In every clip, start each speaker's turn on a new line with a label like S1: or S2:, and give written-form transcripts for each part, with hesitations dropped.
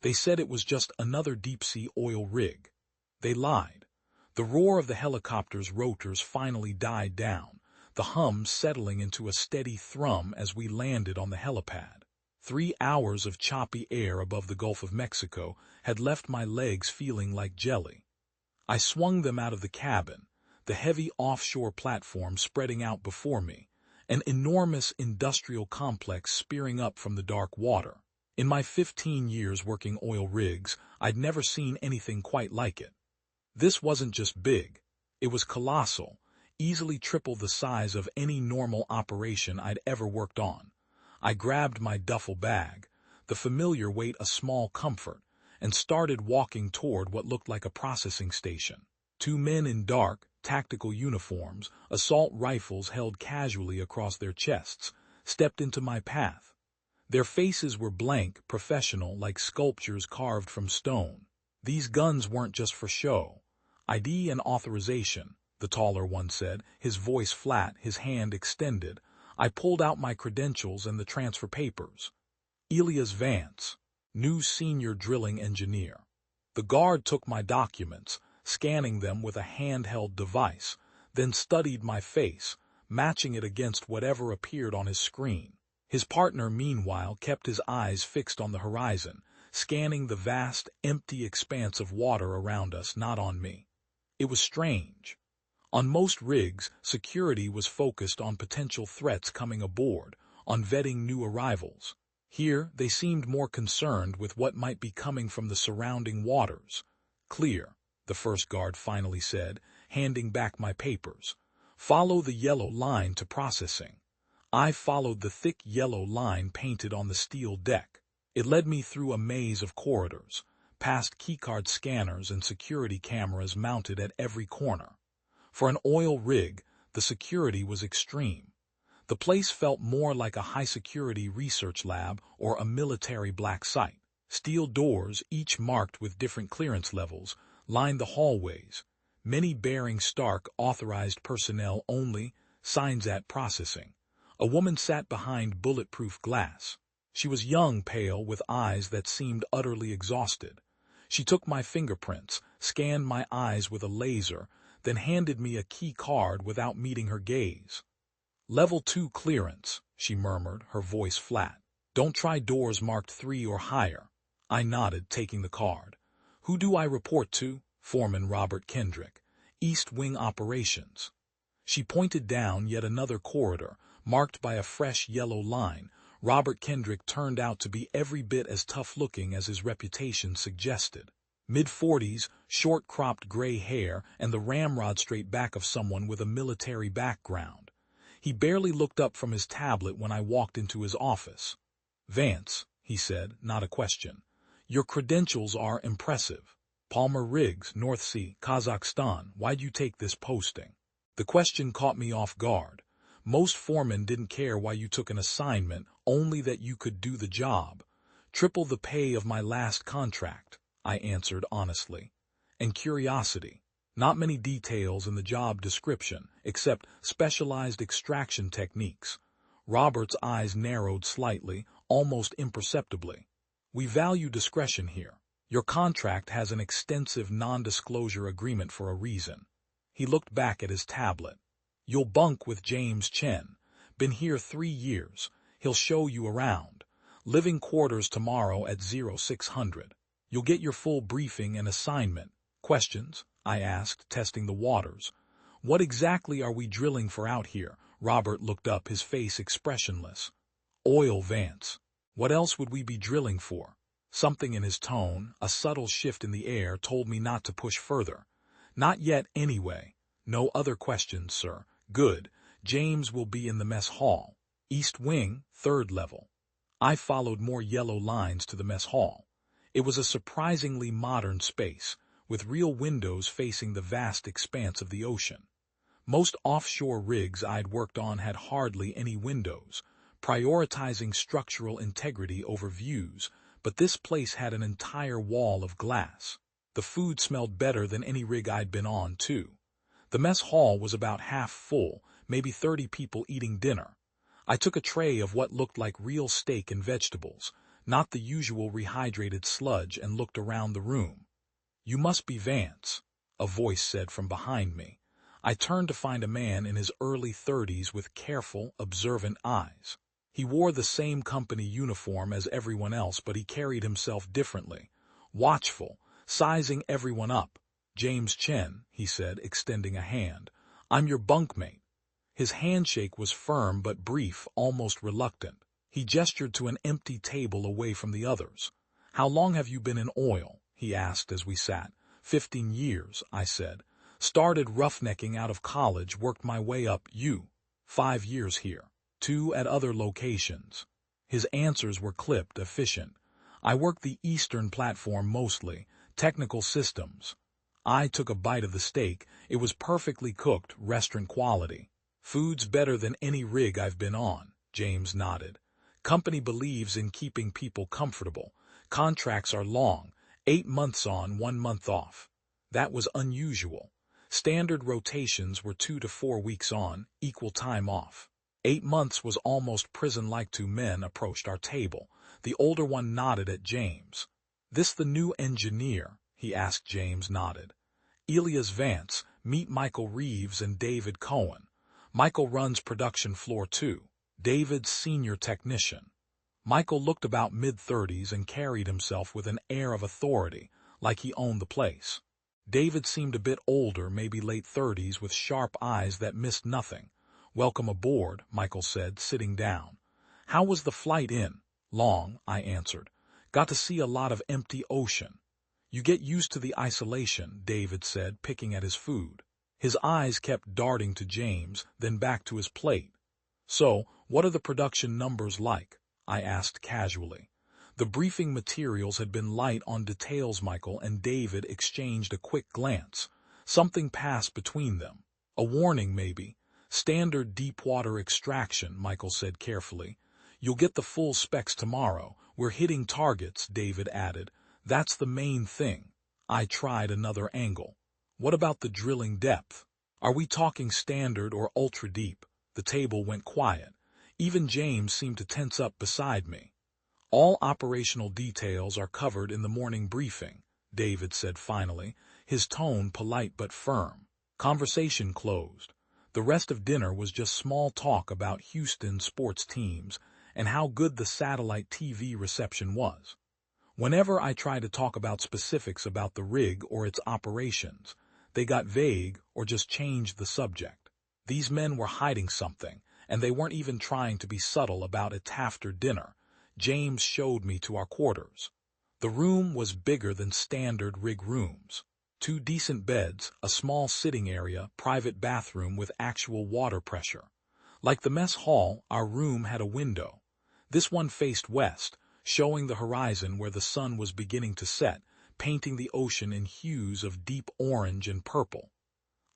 S1: They said it was just another deep-sea oil rig. They lied. The roar of the helicopter's rotors finally died down, the hum settling into a steady thrum as we landed on the helipad. 3 hours of choppy air above the Gulf of Mexico had left my legs feeling like jelly. I swung them out of the cabin, the heavy offshore platform spreading out before me, an enormous industrial complex spearing up from the dark water. In my 15 years working oil rigs, I'd never seen anything quite like it. This wasn't just big. It was colossal, easily triple the size of any normal operation I'd ever worked on. I grabbed my duffel bag, the familiar weight a small comfort, and started walking toward what looked like a processing station. 2 men in dark, tactical uniforms, assault rifles held casually across their chests, stepped into my path. Their faces were blank, professional, like sculptures carved from stone. These guns weren't just for show. ID and authorization, the taller one said, his voice flat, his hand extended. I pulled out my credentials and the transfer papers. Elias Vance, new senior drilling engineer. The guard took my documents, scanning them with a handheld device, then studied my face, matching it against whatever appeared on his screen. His partner, meanwhile, kept his eyes fixed on the horizon, scanning the vast, empty expanse of water around us, not on me. It was strange. On most rigs, security was focused on potential threats coming aboard, on vetting new arrivals. Here, they seemed more concerned with what might be coming from the surrounding waters. "Clear," the first guard finally said, handing back my papers. "Follow the yellow line to processing." I followed the thick yellow line painted on the steel deck. It led me through a maze of corridors, past keycard scanners and security cameras mounted at every corner. For an oil rig, the security was extreme. The place felt more like a high-security research lab or a military black site. Steel doors, each marked with different clearance levels, lined the hallways, many bearing stark authorized personnel only, signs at processing. A woman sat behind bulletproof glass. She was young, pale, with eyes that seemed utterly exhausted. She took my fingerprints, scanned my eyes with a laser, then handed me a key card without meeting her gaze. "Level 2 clearance," she murmured, her voice flat. "Don't try doors marked 3 or higher." I nodded, taking the card. "Who do I report to?" "Foreman Robert Kendrick, East Wing Operations." She pointed down yet another corridor, marked by a fresh yellow line. Robert Kendrick turned out to be every bit as tough-looking as his reputation suggested. Mid-40s, short-cropped gray hair, and the ramrod-straight back of someone with a military background. He barely looked up from his tablet when I walked into his office. "Vance," he said, not a question. "Your credentials are impressive. Palmer Riggs, North Sea, Kazakhstan. Why'd you take this posting?" The question caught me off guard. Most foremen didn't care why you took an assignment, only that you could do the job. "Triple the pay of my last contract," I answered honestly. "And curiosity. Not many details in the job description, except specialized extraction techniques." Robert's eyes narrowed slightly, almost imperceptibly. "We value discretion here. Your contract has an extensive non-disclosure agreement for a reason." He looked back at his tablet. "You'll bunk with James Chen. Been here 3 years. He'll show you around. Living quarters tomorrow at 0600. You'll get your full briefing and assignment." "Questions?" I asked, testing the waters. "What exactly are we drilling for out here?" Robert looked up, his face expressionless. "Oil, Vance. What else would we be drilling for?" Something in his tone, a subtle shift in the air, told me not to push further. "Not yet, anyway." "No other questions, sir." "Good. James will be in the mess hall. East Wing, 3rd level." I followed more yellow lines to the mess hall. It was a surprisingly modern space, with real windows facing the vast expanse of the ocean. Most offshore rigs I'd worked on had hardly any windows, prioritizing structural integrity over views, but this place had an entire wall of glass. The food smelled better than any rig I'd been on, too. The mess hall was about half full, maybe 30 people eating dinner. I took a tray of what looked like real steak and vegetables, not the usual rehydrated sludge, and looked around the room. "You must be Vance," a voice said from behind me. I turned to find a man in his early 30s with careful, observant eyes. He wore the same company uniform as everyone else, but he carried himself differently. Watchful, sizing everyone up. "James Chen," he said, extending a hand. "I'm your bunkmate." His handshake was firm but brief, almost reluctant. He gestured to an empty table away from the others. "How long have you been in oil?" he asked as we sat. 15 years, I said. "Started roughnecking out of college, worked my way up. You?" 5 years here. 2 at other locations." His answers were clipped, efficient. "I worked the Eastern platform mostly, technical systems." I took a bite of the steak. It was perfectly cooked, restaurant quality. "Food's better than any rig I've been on," James nodded. "Company believes in keeping people comfortable. Contracts are long, 8 months on, 1 month off." That was unusual. Standard rotations were 2 to 4 weeks on, equal time off. 8 months was almost prison-like. 2 men approached our table. The older one nodded at James. "This the new engineer?" he asked. James nodded. "Elias Vance, meet Michael Reeves and David Cohen. Michael runs production floor 2. David's senior technician." Michael looked about mid-30s and carried himself with an air of authority, like he owned the place. David seemed a bit older, maybe late 30s, with sharp eyes that missed nothing. "Welcome aboard," Michael said, sitting down. "How was the flight in?" "Long," I answered. "Got to see a lot of empty ocean." "You get used to the isolation," David said, picking at his food. His eyes kept darting to James, then back to his plate. "So, what are the production numbers like?" I asked casually. The briefing materials had been light on details. Michael and David exchanged a quick glance. Something passed between them. "A warning, maybe. Standard deep-water extraction," Michael said carefully. "You'll get the full specs tomorrow. We're hitting targets," David added. "That's the main thing." I tried another angle. "What about the drilling depth? Are we talking standard or ultra-deep?" The table went quiet. Even James seemed to tense up beside me. "All operational details are covered in the morning briefing," David said finally, his tone polite but firm. Conversation closed. The rest of dinner was just small talk about Houston sports teams and how good the satellite TV reception was. Whenever I tried to talk about specifics about the rig or its operations, they got vague or just changed the subject. These men were hiding something, and they weren't even trying to be subtle about it. After dinner, James showed me to our quarters. The room was bigger than standard rig rooms. 2 decent beds, a small sitting area, private bathroom with actual water pressure. Like the mess hall, our room had a window. This one faced west, showing the horizon where the sun was beginning to set, painting the ocean in hues of deep orange and purple.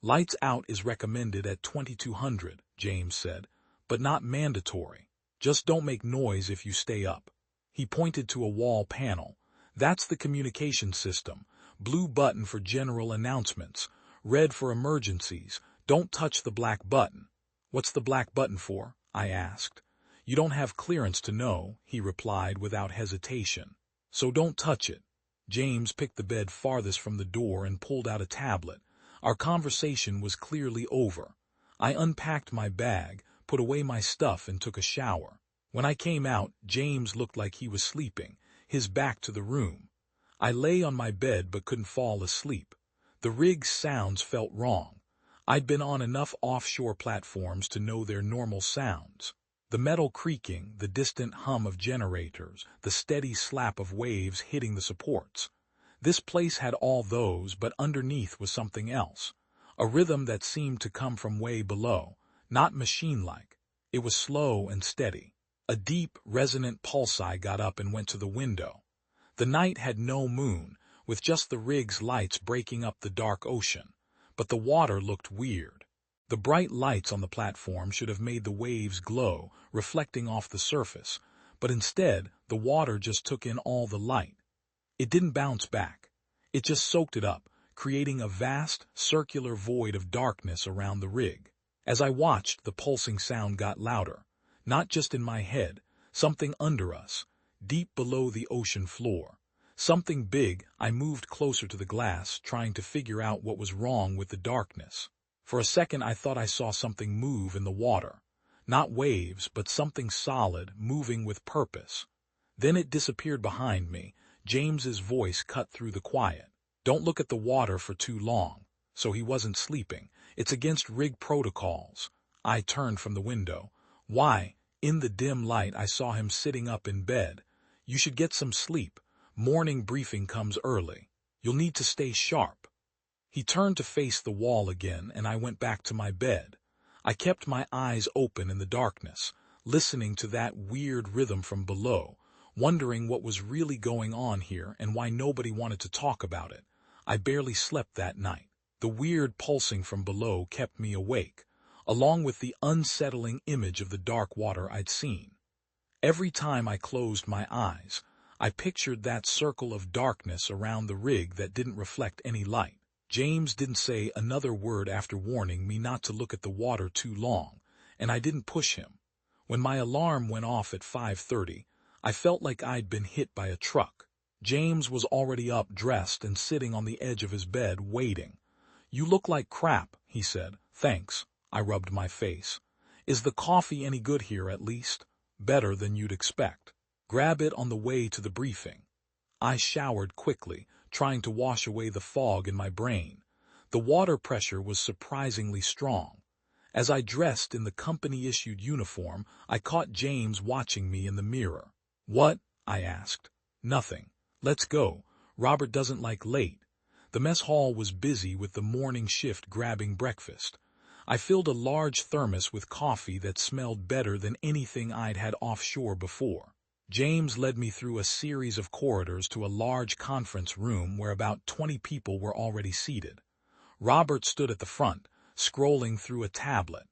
S1: "Lights out is recommended at 2200, James said, "but not mandatory. Just don't make noise if you stay up." He pointed to a wall panel. "That's the communication system. Blue button for general announcements, red for emergencies. Don't touch the black button." "What's the black button for?" I asked. "You don't have clearance to know," he replied without hesitation. "So don't touch it." James picked the bed farthest from the door and pulled out a tablet. Our conversation was clearly over. I unpacked my bag, put away my stuff, and took a shower. When I came out, James looked like he was sleeping, his back to the room. I lay on my bed but couldn't fall asleep. The rig's sounds felt wrong. I'd been on enough offshore platforms to know their normal sounds. The metal creaking, the distant hum of generators, the steady slap of waves hitting the supports. This place had all those, but underneath was something else. A rhythm that seemed to come from way below, not machine-like. It was slow and steady. A deep, resonant pulse. I got up and went to the window. The night had no moon, with just the rig's lights breaking up the dark ocean. But the water looked weird. The bright lights on the platform should have made the waves glow, reflecting off the surface, but instead, the water just took in all the light. It didn't bounce back. It just soaked it up, creating a vast, circular void of darkness around the rig. As I watched, the pulsing sound got louder. Not just in my head, something under us, deep below the ocean floor. Something big. I moved closer to the glass, trying to figure out what was wrong with the darkness. For a second I thought I saw something move in the water. Not waves, but something solid, moving with purpose. Then it disappeared behind me. James's voice cut through the quiet. Don't look at the water for too long. So he wasn't sleeping. It's against rig protocols. I turned from the window. Why? In the dim light I saw him sitting up in bed. You should get some sleep. Morning briefing comes early. You'll need to stay sharp. He turned to face the wall again, and I went back to my bed. I kept my eyes open in the darkness, listening to that weird rhythm from below, wondering what was really going on here and why nobody wanted to talk about it. I barely slept that night. The weird pulsing from below kept me awake, along with the unsettling image of the dark water I'd seen. Every time I closed my eyes, I pictured that circle of darkness around the rig that didn't reflect any light. James didn't say another word after warning me not to look at the water too long, and I didn't push him. When my alarm went off at 5:30, I felt like I'd been hit by a truck. James was already up, dressed, and sitting on the edge of his bed, waiting. "You look like crap," he said. "Thanks." I rubbed my face. "Is the coffee any good here at least?" "Better than you'd expect. Grab it on the way to the briefing." I showered quickly, trying to wash away the fog in my brain. The water pressure was surprisingly strong. As I dressed in the company-issued uniform, I caught James watching me in the mirror. "What?" I asked. "Nothing. Let's go. Robert doesn't like late." The mess hall was busy with the morning shift grabbing breakfast. I filled a large thermos with coffee that smelled better than anything I'd had offshore before. James led me through a series of corridors to a large conference room where about 20 people were already seated. Robert stood at the front, scrolling through a tablet.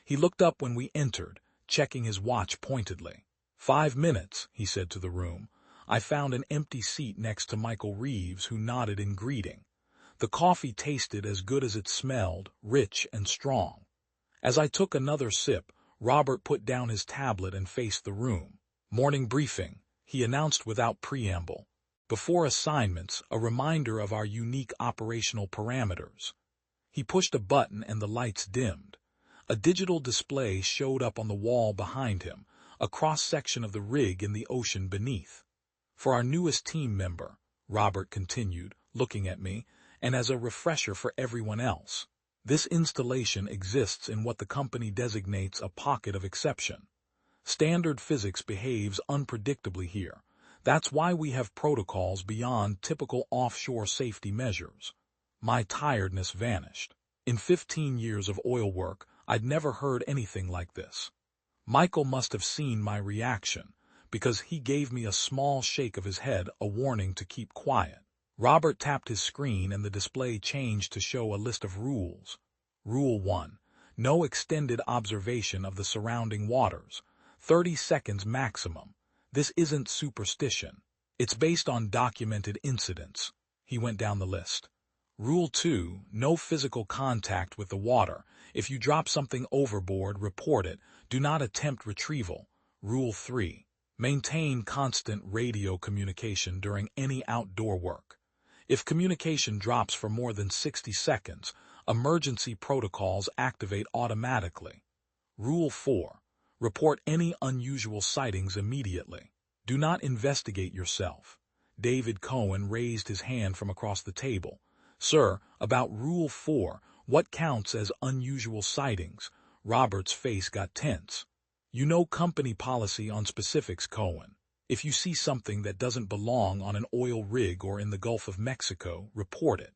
S1: He looked up when we entered, checking his watch pointedly. 5 minutes, he said to the room. I found an empty seat next to Michael Reeves, who nodded in greeting. The coffee tasted as good as it smelled, rich and strong. As I took another sip, Robert put down his tablet and faced the room. "Morning briefing," he announced without preamble. "Before assignments, a reminder of our unique operational parameters." He pushed a button and the lights dimmed. A digital display showed up on the wall behind him, a cross-section of the rig in the ocean beneath. "For our newest team member," Robert continued, looking at me, "and as a refresher for everyone else, this installation exists in what the company designates a pocket of exception. Standard physics behaves unpredictably here. That's why we have protocols beyond typical offshore safety measures." My tiredness vanished. In 15 years of oil work, I'd never heard anything like this. Michael must have seen my reaction, because he gave me a small shake of his head, a warning to keep quiet. Robert tapped his screen and the display changed to show a list of rules. Rule 1. No extended observation of the surrounding waters. 30 seconds maximum. This isn't superstition. It's based on documented incidents. He went down the list. Rule 2. No physical contact with the water. If you drop something overboard, report it. Do not attempt retrieval. Rule 3. Maintain constant radio communication during any outdoor work. If communication drops for more than 60 seconds, emergency protocols activate automatically. Rule 4. Report any unusual sightings immediately. Do not investigate yourself. David Cohen raised his hand from across the table. "Sir, about Rule 4, what counts as unusual sightings?" Robert's face got tense. "You know company policy on specifics, Cohen. If you see something that doesn't belong on an oil rig or in the Gulf of Mexico, report it."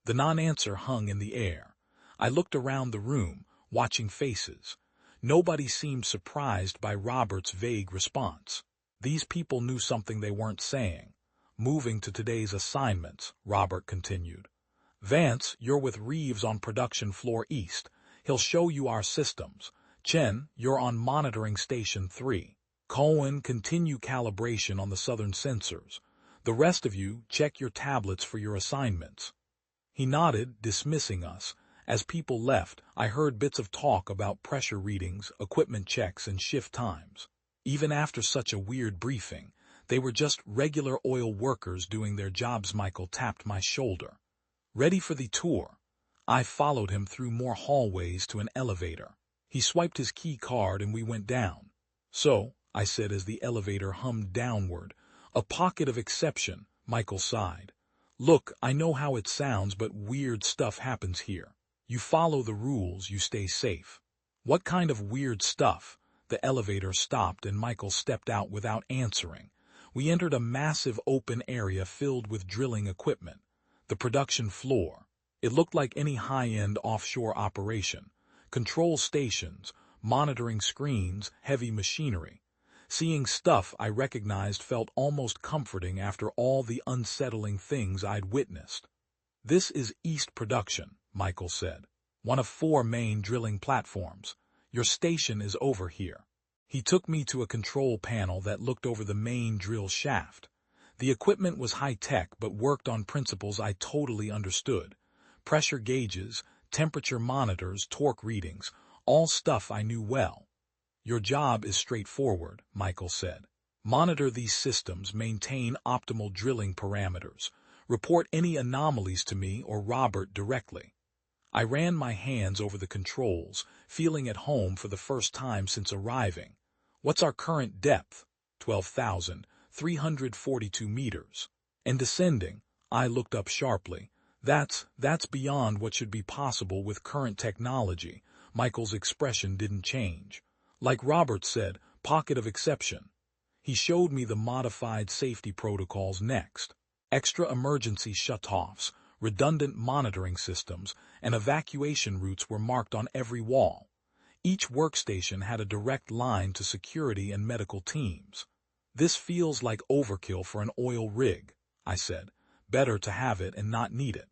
S1: The non-answer hung in the air. I looked around the room, watching faces. Nobody seemed surprised by Robert's vague response. These people knew something they weren't saying. "Moving to today's assignments," Robert continued. "Vance, you're with Reeves on production floor east. He'll show you our systems. Chen, you're on monitoring station 3. Cohen, continue calibration on the southern sensors. The rest of you, check your tablets for your assignments." He nodded, dismissing us. As people left, I heard bits of talk about pressure readings, equipment checks, and shift times. Even after such a weird briefing, They were just regular oil workers doing their jobs. Michael tapped my shoulder. Ready for the tour? I followed him through more hallways to an elevator. He swiped his key card and we went down. So, I said as the elevator hummed downward, a pocket of exception, Michael sighed. Look, I know how it sounds, but weird stuff happens here. You follow the rules, you stay safe. What kind of weird stuff? The elevator stopped and Michael stepped out without answering. We entered a massive open area filled with drilling equipment. The production floor. It looked like any high-end offshore operation. Control stations, monitoring screens, heavy machinery. Seeing stuff I recognized felt almost comforting after all the unsettling things I'd witnessed. This is East Production, Michael said. One of 4 main drilling platforms. Your station is over here. He took me to a control panel that looked over the main drill shaft. The equipment was high-tech but worked on principles I totally understood. Pressure gauges, temperature monitors, torque readings, all stuff I knew well. Your job is straightforward, Michael said. Monitor these systems, maintain optimal drilling parameters. Report any anomalies to me or Robert directly. I ran my hands over the controls, feeling at home for the first time since arriving. What's our current depth? 12,342 meters. And descending, I looked up sharply. That's beyond what should be possible with current technology. Michael's expression didn't change. Like Robert said, pocket of exception. He showed me the modified safety protocols next. Extra emergency shutoffs, redundant monitoring systems, and evacuation routes were marked on every wall. Each workstation had a direct line to security and medical teams. This feels like overkill for an oil rig, I said. Better to have it and not need it.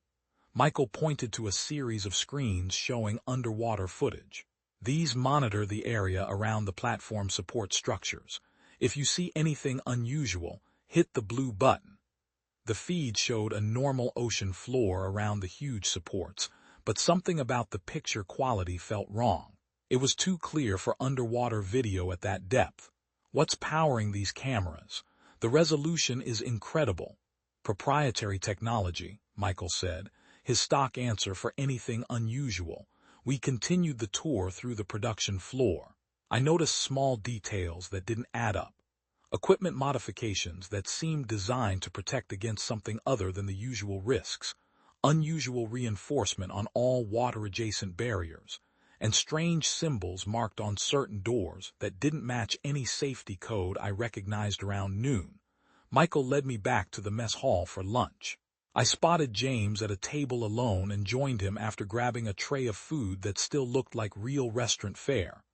S1: Michael pointed to a series of screens showing underwater footage. These monitor the area around the platform support structures. If you see anything unusual, hit the blue button. The feed showed a normal ocean floor around the huge supports, but something about the picture quality felt wrong. It was too clear for underwater video at that depth. What's powering these cameras? The resolution is incredible. Proprietary technology, Michael said, his stock answer for anything unusual. We continued the tour through the production floor. I noticed small details that didn't add up. Equipment modifications that seemed designed to protect against something other than the usual risks. Unusual reinforcement on all water-adjacent barriers. And strange symbols marked on certain doors that didn't match any safety code I recognized around noon. Michael led me back to the mess hall for lunch. I spotted James at a table alone and joined him after grabbing a tray of food that still looked like real restaurant fare.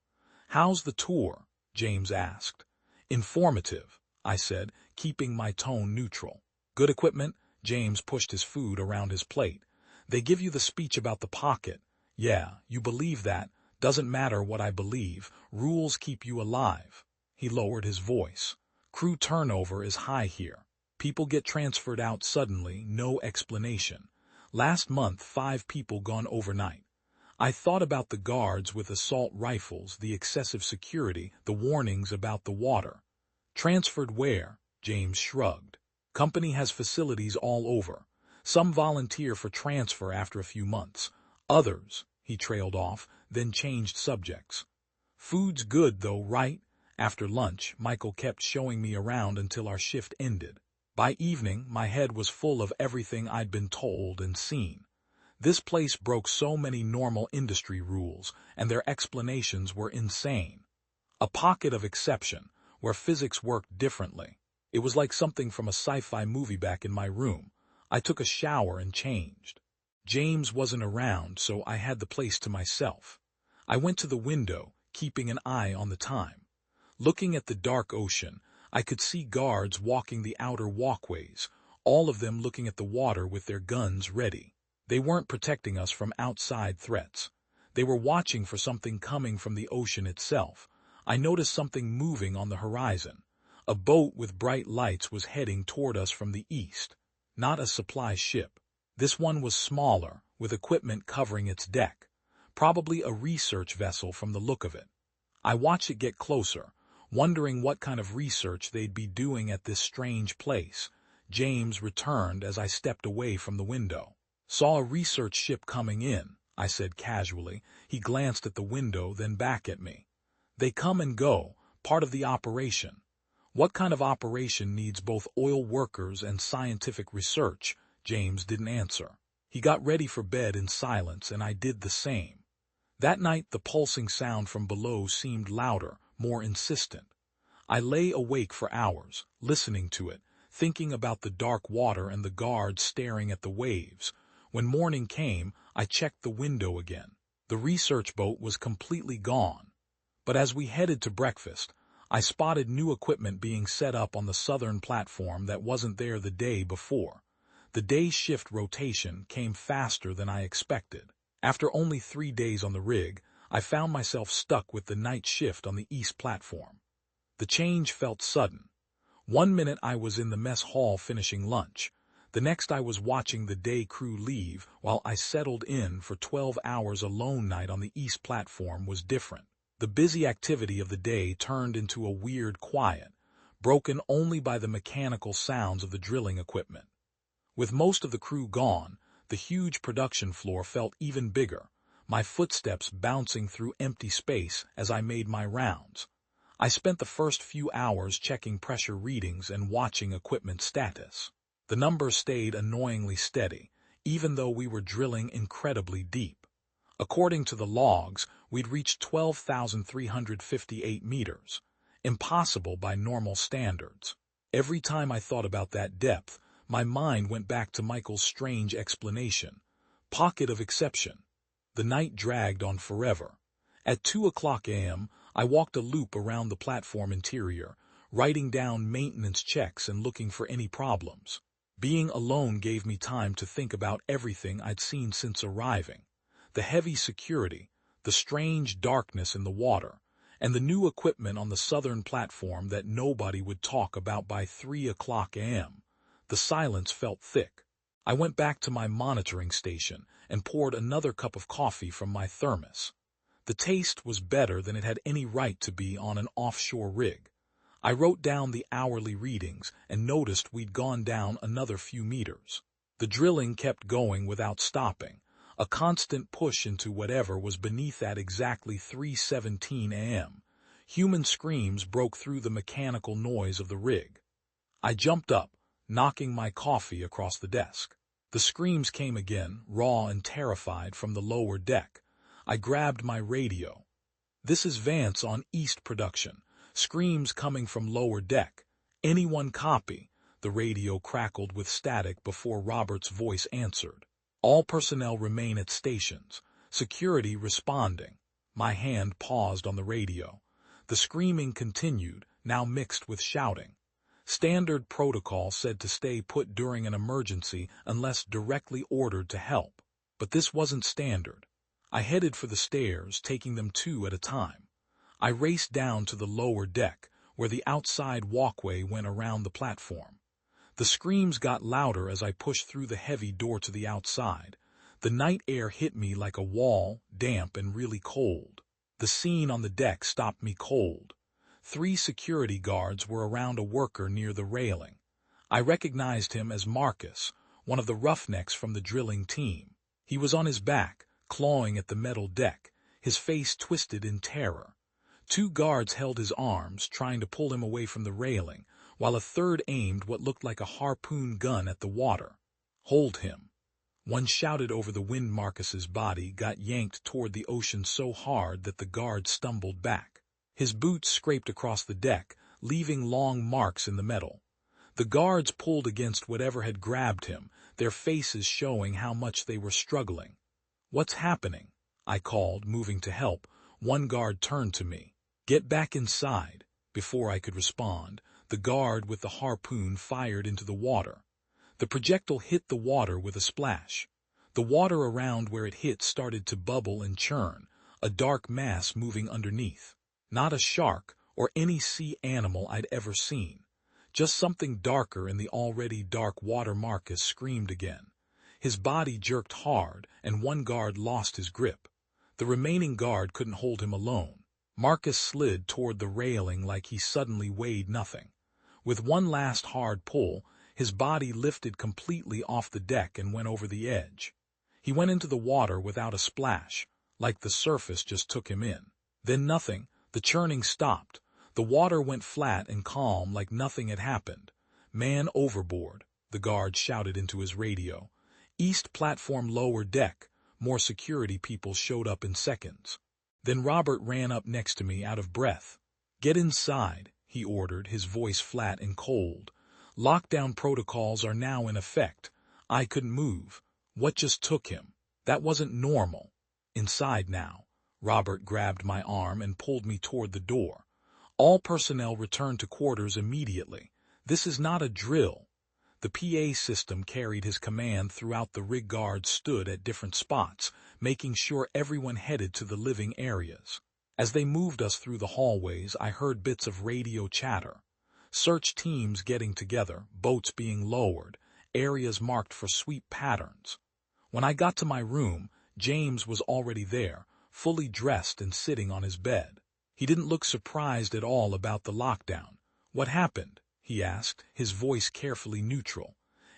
S1: "How's the tour?" James asked. "Informative," I said, keeping my tone neutral. "Good equipment?" James pushed his food around his plate. "They give you the speech about the pocket. Yeah, you believe that. Doesn't matter what I believe. Rules keep you alive." He lowered his voice. "Crew turnover is high here. People get transferred out suddenly, no explanation. Last month, 5 people gone overnight. I thought about the guards with assault rifles, the excessive security, the warnings about the water. Transferred where? James shrugged. Company has facilities all over. Some volunteer for transfer after a few months. Others, he trailed off, then changed subjects. Food's good though, right? After lunch, Michael kept showing me around until our shift ended. By evening, my head was full of everything I'd been told and seen. This place broke so many normal industry rules, and their explanations were insane. A pocket of exception, where physics worked differently. It was like something from a sci-fi movie back in my room. I took a shower and changed. James wasn't around, so I had the place to myself. I went to the window, keeping an eye on the time. Looking at the dark ocean, I could see guards walking the outer walkways, all of them looking at the water with their guns ready. They weren't protecting us from outside threats. They were watching for something coming from the ocean itself. I noticed something moving on the horizon. A boat with bright lights was heading toward us from the east. Not a supply ship. This one was smaller, with equipment covering its deck. Probably a research vessel from the look of it. I watched it get closer. wondering what kind of research they'd be doing at this strange place. James returned as I stepped away from the window. "Saw a research ship coming in," I said casually. He glanced at the window, then back at me. "They come and go, part of the operation." "What kind of operation needs both oil workers and scientific research?" James didn't answer. He got ready for bed in silence, and I did the same. That night the pulsing sound from below seemed louder, more insistent. I lay awake for hours, listening to it, thinking about the dark water and the guards staring at the waves. When morning came, I checked the window again. The research boat was completely gone. But as we headed to breakfast, I spotted new equipment being set up on the southern platform that wasn't there the day before. The day shift rotation came faster than I expected. After only 3 days on the rig, I found myself stuck with the night shift on the east platform. The change felt sudden. One minute I was in the mess hall finishing lunch. The next I was watching the day crew leave while I settled in for 12 hours alone. Night on the east platform was different. The busy activity of the day turned into a weird quiet, broken only by the mechanical sounds of the drilling equipment. With most of the crew gone, the huge production floor felt even bigger, my footsteps bouncing through empty space as I made my rounds. I spent the first few hours checking pressure readings and watching equipment status. The numbers stayed annoyingly steady, even though we were drilling incredibly deep. According to the logs, we'd reached 12,358 meters, impossible by normal standards. Every time I thought about that depth, my mind went back to Michael's strange explanation. Pocket of exception. The night dragged on forever. At 2:00 a.m., I walked a loop around the platform interior, writing down maintenance checks and looking for any problems. Being alone gave me time to think about everything I'd seen since arriving. The heavy security, the strange darkness in the water, and the new equipment on the southern platform that nobody would talk about. By 3:00 a.m., the silence felt thick. I went back to my monitoring station and poured another cup of coffee from my thermos. The taste was better than it had any right to be on an offshore rig. I wrote down the hourly readings and noticed we'd gone down another few meters. The drilling kept going without stopping, a constant push into whatever was beneath. At exactly 3:17 a.m., human screams broke through the mechanical noise of the rig. I jumped up, knocking my coffee across the desk. The screams came again, raw and terrified, from the lower deck. I grabbed my radio. "This is Vance on East Production. Screams coming from lower deck. Anyone copy?" The radio crackled with static before Robert's voice answered. "All personnel remain at stations. Security responding." My hand paused on the radio. The screaming continued, now mixed with shouting. Standard protocol said to stay put during an emergency unless directly ordered to help. But this wasn't standard. I headed for the stairs, taking them 2 at a time. I raced down to the lower deck, where the outside walkway went around the platform. The screams got louder as I pushed through the heavy door to the outside. The night air hit me like a wall, damp and really cold. The scene on the deck stopped me cold. 3 security guards were around a worker near the railing. I recognized him as Marcus, one of the roughnecks from the drilling team. He was on his back, clawing at the metal deck, his face twisted in terror. 2 guards held his arms, trying to pull him away from the railing, while a third aimed what looked like a harpoon gun at the water. "Hold him," one shouted over the wind. Marcus's body got yanked toward the ocean so hard that the guard stumbled back. His boots scraped across the deck, leaving long marks in the metal. The guards pulled against whatever had grabbed him, their faces showing how much they were struggling. "What's happening?" I called, moving to help. One guard turned to me. "Get back inside." Before I could respond, the guard with the harpoon fired into the water. The projectile hit the water with a splash. The water around where it hit started to bubble and churn, a dark mass moving underneath. Not a shark or any sea animal I'd ever seen. Just something darker in the already dark water. Marcus screamed again. His body jerked hard, and one guard lost his grip. The remaining guard couldn't hold him alone. Marcus slid toward the railing like he suddenly weighed nothing. With one last hard pull, his body lifted completely off the deck and went over the edge. He went into the water without a splash, like the surface just took him in. Then nothing, the churning stopped. The water went flat and calm like nothing had happened. "Man overboard," the guard shouted into his radio. "East platform lower deck." More security people showed up in seconds. Then Robert ran up next to me out of breath. "Get inside," he ordered, his voice flat and cold. "Lockdown protocols are now in effect." I couldn't move. What just took him? That wasn't normal. "Inside now." Robert grabbed my arm and pulled me toward the door. "All personnel return to quarters immediately. This is not a drill." The PA system carried his command throughout. The rig guards stood at different spots, making sure everyone headed to the living areas. As they moved us through the hallways, I heard bits of radio chatter. Search teams getting together, boats being lowered, areas marked for sweep patterns. When I got to my room, James was already there, fully dressed and sitting on his bed. He didn't look surprised at all about the lockdown. "What happened?" he asked, his voice carefully neutral.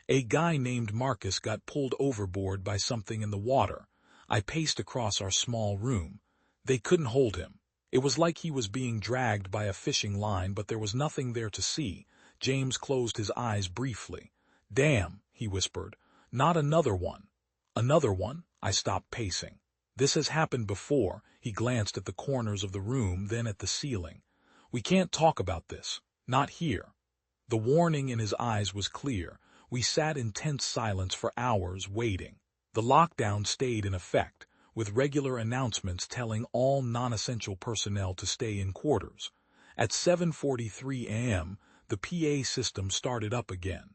S1: "A guy named Marcus got pulled overboard by something in the water." I paced across our small room. They couldn't hold him. It was like he was being dragged by a fishing line, but there was nothing there to see. James closed his eyes briefly. "Damn," he whispered. "Not another one." "Another one?" I stopped pacing. "This has happened before." He glanced at the corners of the room, then at the ceiling. "We can't talk about this. Not here." The warning in his eyes was clear. We sat in tense silence for hours, waiting. The lockdown stayed in effect, with regular announcements telling all non-essential personnel to stay in quarters. At 7:43 a.m., the PA system started up again.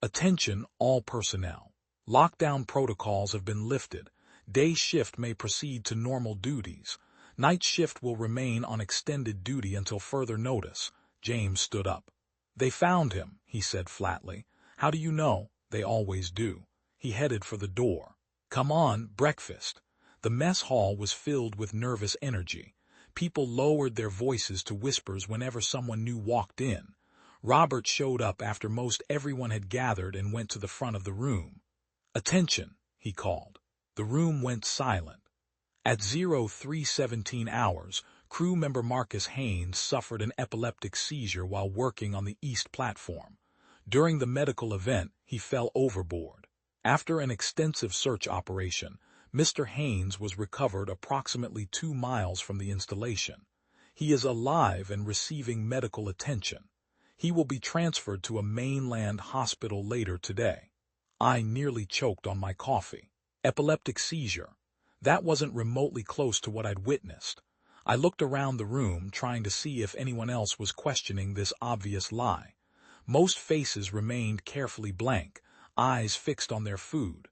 S1: "Attention, all personnel. Lockdown protocols have been lifted. Day shift may proceed to normal duties. Night shift will remain on extended duty until further notice." James stood up. "They found him," he said flatly. "How do you know?" "They always do." He headed for the door. "Come on, breakfast." The mess hall was filled with nervous energy. People lowered their voices to whispers whenever someone new walked in. Robert showed up after most everyone had gathered and went to the front of the room. "Attention," he called. The room went silent. At 03:17 hours, crew member Marcus Haynes suffered an epileptic seizure while working on the east platform. During the medical event, he fell overboard. After an extensive search operation, Mr. Haynes was recovered approximately 2 miles from the installation. He is alive and receiving medical attention. He will be transferred to a mainland hospital later today. I nearly choked on my coffee. Epileptic seizure. That wasn't remotely close to what I'd witnessed. I looked around the room, trying to see if anyone else was questioning this obvious lie. Most faces remained carefully blank, eyes fixed on their food.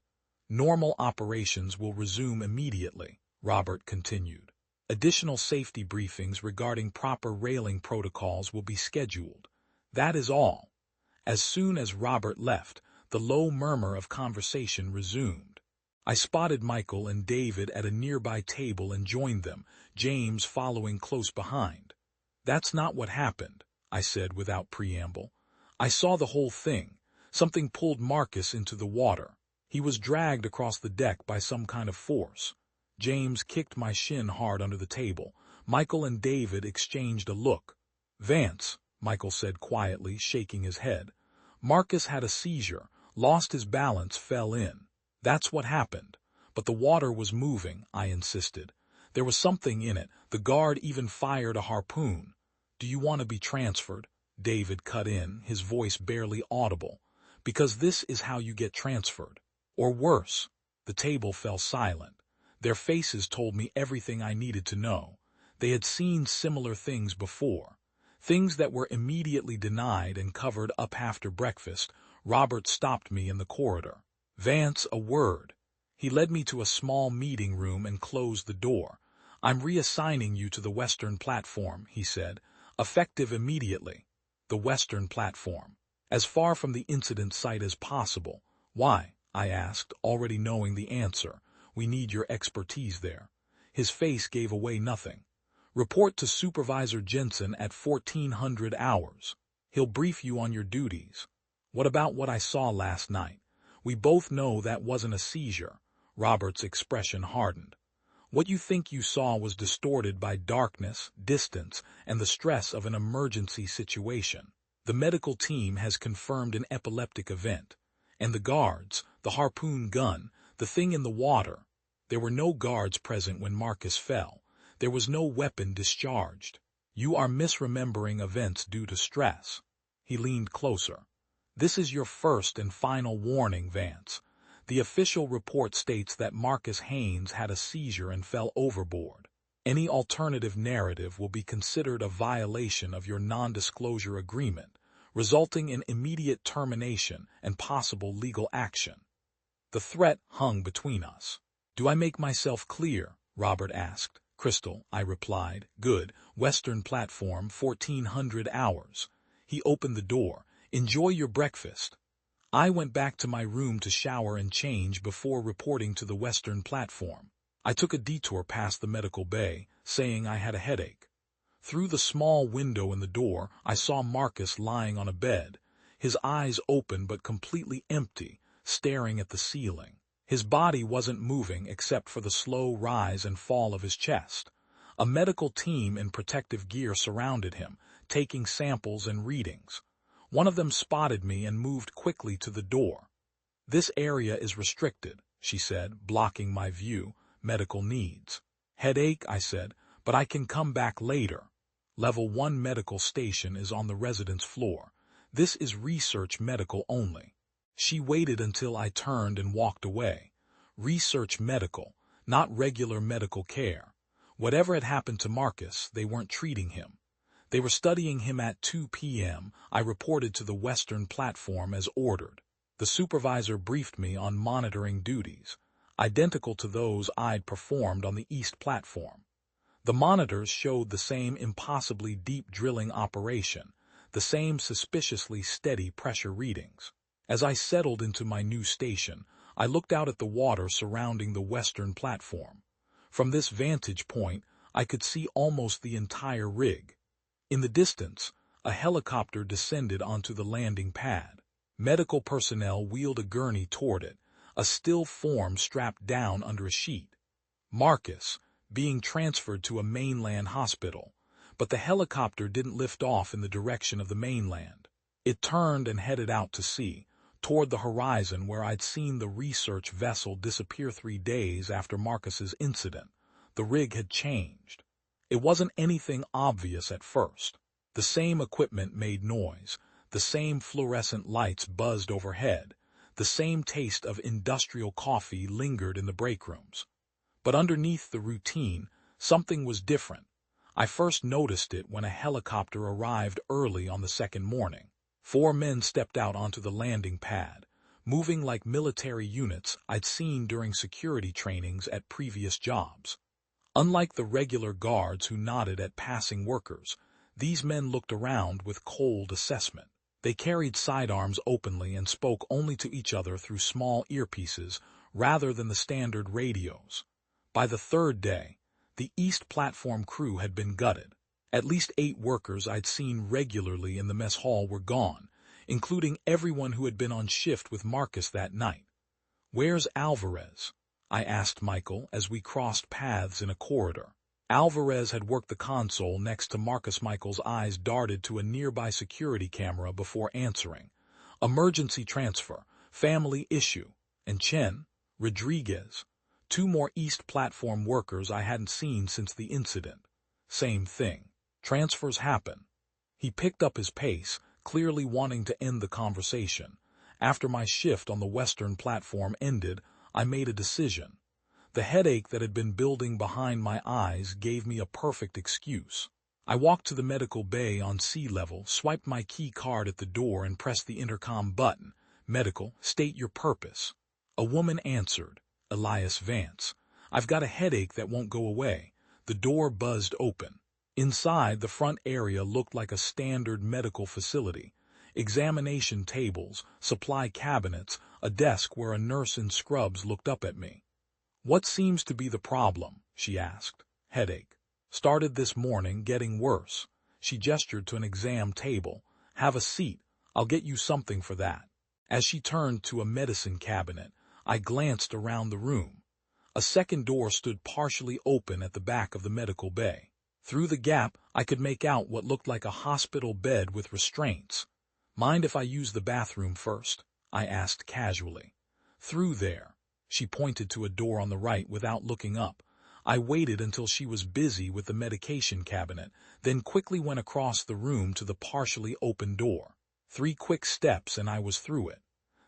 S1: "Normal operations will resume immediately," Robert continued. "Additional safety briefings regarding proper railing protocols will be scheduled. That is all." As soon as Robert left, the low murmur of conversation resumed. I spotted Michael and David at a nearby table and joined them, James following close behind. "That's not what happened," I said without preamble. "I saw the whole thing. Something pulled Marcus into the water. He was dragged across the deck by some kind of force." James kicked my shin hard under the table. Michael and David exchanged a look. "Vance," Michael said quietly, shaking his head. "Marcus had a seizure, lost his balance, fell in. That's what happened. But the water was moving," I insisted. "There was something in it. The guard even fired a harpoon." "Do you want to be transferred?" David cut in, his voice barely audible. "Because this is how you get transferred. Or worse." The table fell silent. Their faces told me everything I needed to know. They had seen similar things before. Things that were immediately denied and covered up after breakfast. Robert stopped me in the corridor. "Vance, a word." He led me to a small meeting room and closed the door. "I'm reassigning you to the western platform," he said, "effective immediately." The western platform. As far from the incident site as possible. "Why?" I asked, already knowing the answer. "We need your expertise there." His face gave away nothing. Report to Supervisor Jensen at 1400 hours. He'll brief you on your duties. What about what I saw last night? We both know that wasn't a seizure. Robert's expression hardened. What you think you saw was distorted by darkness, distance, and the stress of an emergency situation. The medical team has confirmed an epileptic event. And the guards, the harpoon gun, the thing in the water. There were no guards present when Marcus fell. There was no weapon discharged. You are misremembering events due to stress. He leaned closer. This is your first and final warning, Vance. The official report states that Marcus Haynes had a seizure and fell overboard. Any alternative narrative will be considered a violation of your non-disclosure agreement, resulting in immediate termination and possible legal action. The threat hung between us. Do I make myself clear? Robert asked. Crystal, I replied. Good. Western platform, 1400 hours. He opened the door. Enjoy your breakfast. I went back to my room to shower and change before reporting to the Western platform. I took a detour past the medical bay, saying I had a headache. Through the small window in the door, I saw Marcus lying on a bed, his eyes open but completely empty, staring at the ceiling. His body wasn't moving except for the slow rise and fall of his chest. A medical team in protective gear surrounded him, taking samples and readings. One of them spotted me and moved quickly to the door. This area is restricted, she said, blocking my view. Medical needs. Headache, I said, but I can come back later. Level 1 medical station is on the residence floor. This is research medical only. She waited until I turned and walked away. Research medical, not regular medical care. Whatever had happened to Marcus, they weren't treating him. They were studying him at 2 p.m. I reported to the Western platform as ordered. The supervisor briefed me on monitoring duties, identical to those I'd performed on the East platform. The monitors showed the same impossibly deep drilling operation, the same suspiciously steady pressure readings. As I settled into my new station, I looked out at the water surrounding the Western platform. From this vantage point, I could see almost the entire rig. In the distance, a helicopter descended onto the landing pad. Medical personnel wheeled a gurney toward it, a still form strapped down under a sheet. Marcus, being transferred to a mainland hospital, but the helicopter didn't lift off in the direction of the mainland. It turned and headed out to sea, toward the horizon where I'd seen the research vessel disappear 3 days after Marcus's incident. The rig had changed. It wasn't anything obvious at first. The same equipment made noise, the same fluorescent lights buzzed overhead, the same taste of industrial coffee lingered in the break rooms. But underneath the routine, something was different. I first noticed it when a helicopter arrived early on the second morning. 4 men stepped out onto the landing pad, moving like military units I'd seen during security trainings at previous jobs. Unlike the regular guards who nodded at passing workers, these men looked around with cold assessment. They carried sidearms openly and spoke only to each other through small earpieces rather than the standard radios. By the 3rd day, the East platform crew had been gutted. At least 8 workers I'd seen regularly in the mess hall were gone, including everyone who had been on shift with Marcus that night. "Where's Alvarez?" I asked Michael as we crossed paths in a corridor. Alvarez had worked the console next to Marcus. Michael's eyes darted to a nearby security camera before answering. "Emergency transfer, family issue." And Chen, Rodriguez, 2 more East platform workers I hadn't seen since the incident. Same thing. Transfers happen. He picked up his pace, clearly wanting to end the conversation. After my shift on the Western platform ended, I made a decision. The headache that had been building behind my eyes gave me a perfect excuse. I walked to the medical bay on sea level, swiped my key card at the door and pressed the intercom button. "Medical, state your purpose." A woman answered. "Elias Vance. I've got a headache that won't go away." The door buzzed open. Inside, the front area looked like a standard medical facility. Examination tables, supply cabinets, a desk where a nurse in scrubs looked up at me. "What seems to be the problem?" she asked. "Headache." Started this morning, getting worse. She gestured to an exam table. Have a seat. I'll get you something for that. As she turned to a medicine cabinet, I glanced around the room. A second door stood partially open at the back of the medical bay. Through the gap, I could make out what looked like a hospital bed with restraints. Mind if I use the bathroom first? I asked casually. Through there. She pointed to a door on the right without looking up. I waited until she was busy with the medication cabinet, then quickly went across the room to the partially open door. 3 quick steps and I was through it.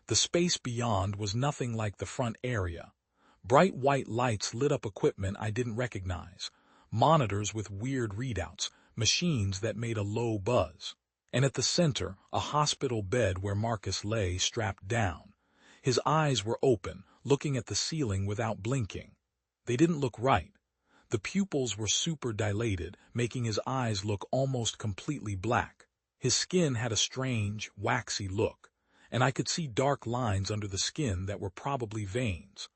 S1: The space beyond was nothing like the front area. Bright white lights lit up equipment I didn't recognize. Monitors with weird readouts, machines that made a low buzz. And at the center, a hospital bed where Marcus lay strapped down. His eyes were open, looking at the ceiling without blinking. They didn't look right. The pupils were super dilated, making his eyes look almost completely black. His skin had a strange, waxy look, and I could see dark lines under the skin that were probably veins.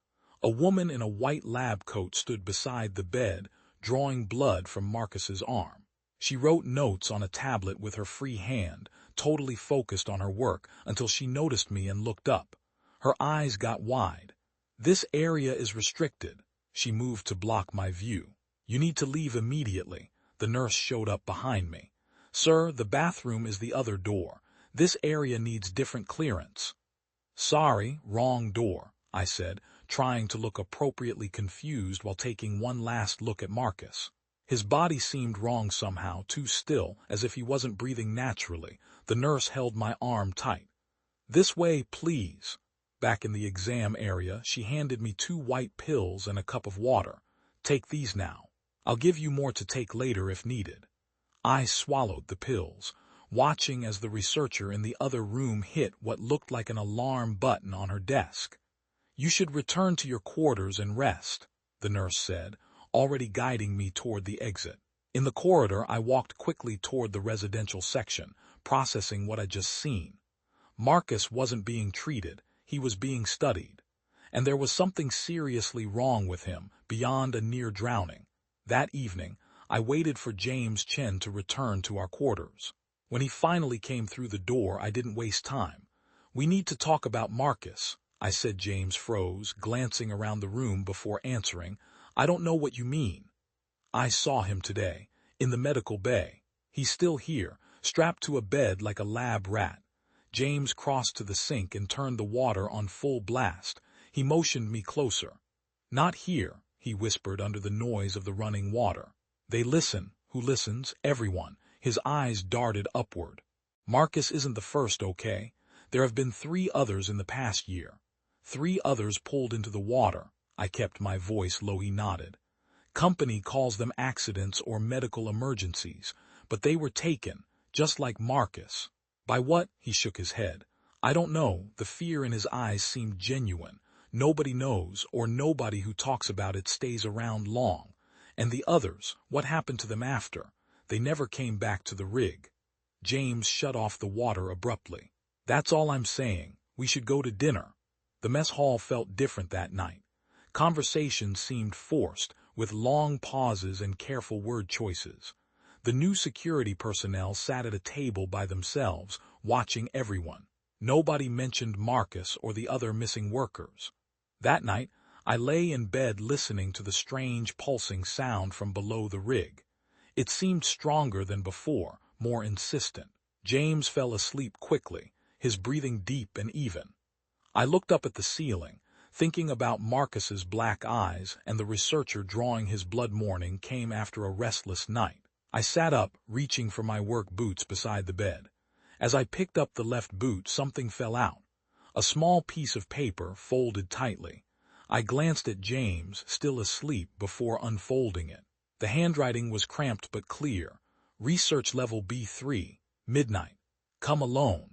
S1: A woman in a white lab coat stood beside the bed, drawing blood from Marcus's arm. She wrote notes on a tablet with her free hand, totally focused on her work, until she noticed me and looked up. Her eyes got wide. This area is restricted. She moved to block my view. You need to leave immediately. The nurse showed up behind me. Sir, the bathroom is the other door. This area needs different clearance. Sorry, wrong door, I said, trying to look appropriately confused while taking one last look at Marcus. His body seemed wrong somehow, too still, as if he wasn't breathing naturally. The nurse held my arm tight. This way, please. Back in the exam area, she handed me 2 white pills and a cup of water. Take these now. I'll give you more to take later if needed. I swallowed the pills, watching as the researcher in the other room hit what looked like an alarm button on her desk. You should return to your quarters and rest, the nurse said, already guiding me toward the exit. In the corridor, I walked quickly toward the residential section, processing what I'd just seen. Marcus wasn't being treated, he was being studied. And there was something seriously wrong with him, beyond a near drowning. That evening, I waited for James Chen to return to our quarters. When he finally came through the door, I didn't waste time. We need to talk about Marcus, I said. James froze, glancing around the room before answering. I don't know what you mean. I saw him today, in the medical bay. He's still here, strapped to a bed like a lab rat. James crossed to the sink and turned the water on full blast. He motioned me closer. Not here, he whispered under the noise of the running water. They listen. Who listens? Everyone. His eyes darted upward. Marcus isn't the first, okay? There have been 3 others in the past year. 3 others pulled into the water. I kept my voice low. He nodded. Company calls them accidents or medical emergencies, but they were taken, just like Marcus. By what? He shook his head. I don't know. The fear in his eyes seemed genuine. Nobody knows, or nobody who talks about it stays around long. And the others, what happened to them after? They never came back to the rig. James shut off the water abruptly. That's all I'm saying. We should go to dinner. The mess hall felt different that night. Conversation seemed forced, with long pauses and careful word choices. The new security personnel sat at a table by themselves, watching everyone. Nobody mentioned Marcus or the other missing workers. That night, I lay in bed listening to the strange pulsing sound from below the rig. It seemed stronger than before, more insistent. James fell asleep quickly, his breathing deep and even. I looked up at the ceiling, thinking about Marcus's black eyes, and the researcher drawing his blood. Morning came after a restless night. I sat up, reaching for my work boots beside the bed. As I picked up the left boot, something fell out. A small piece of paper, folded tightly. I glanced at James, still asleep, before unfolding it. The handwriting was cramped but clear. Research level B3, midnight. Come alone.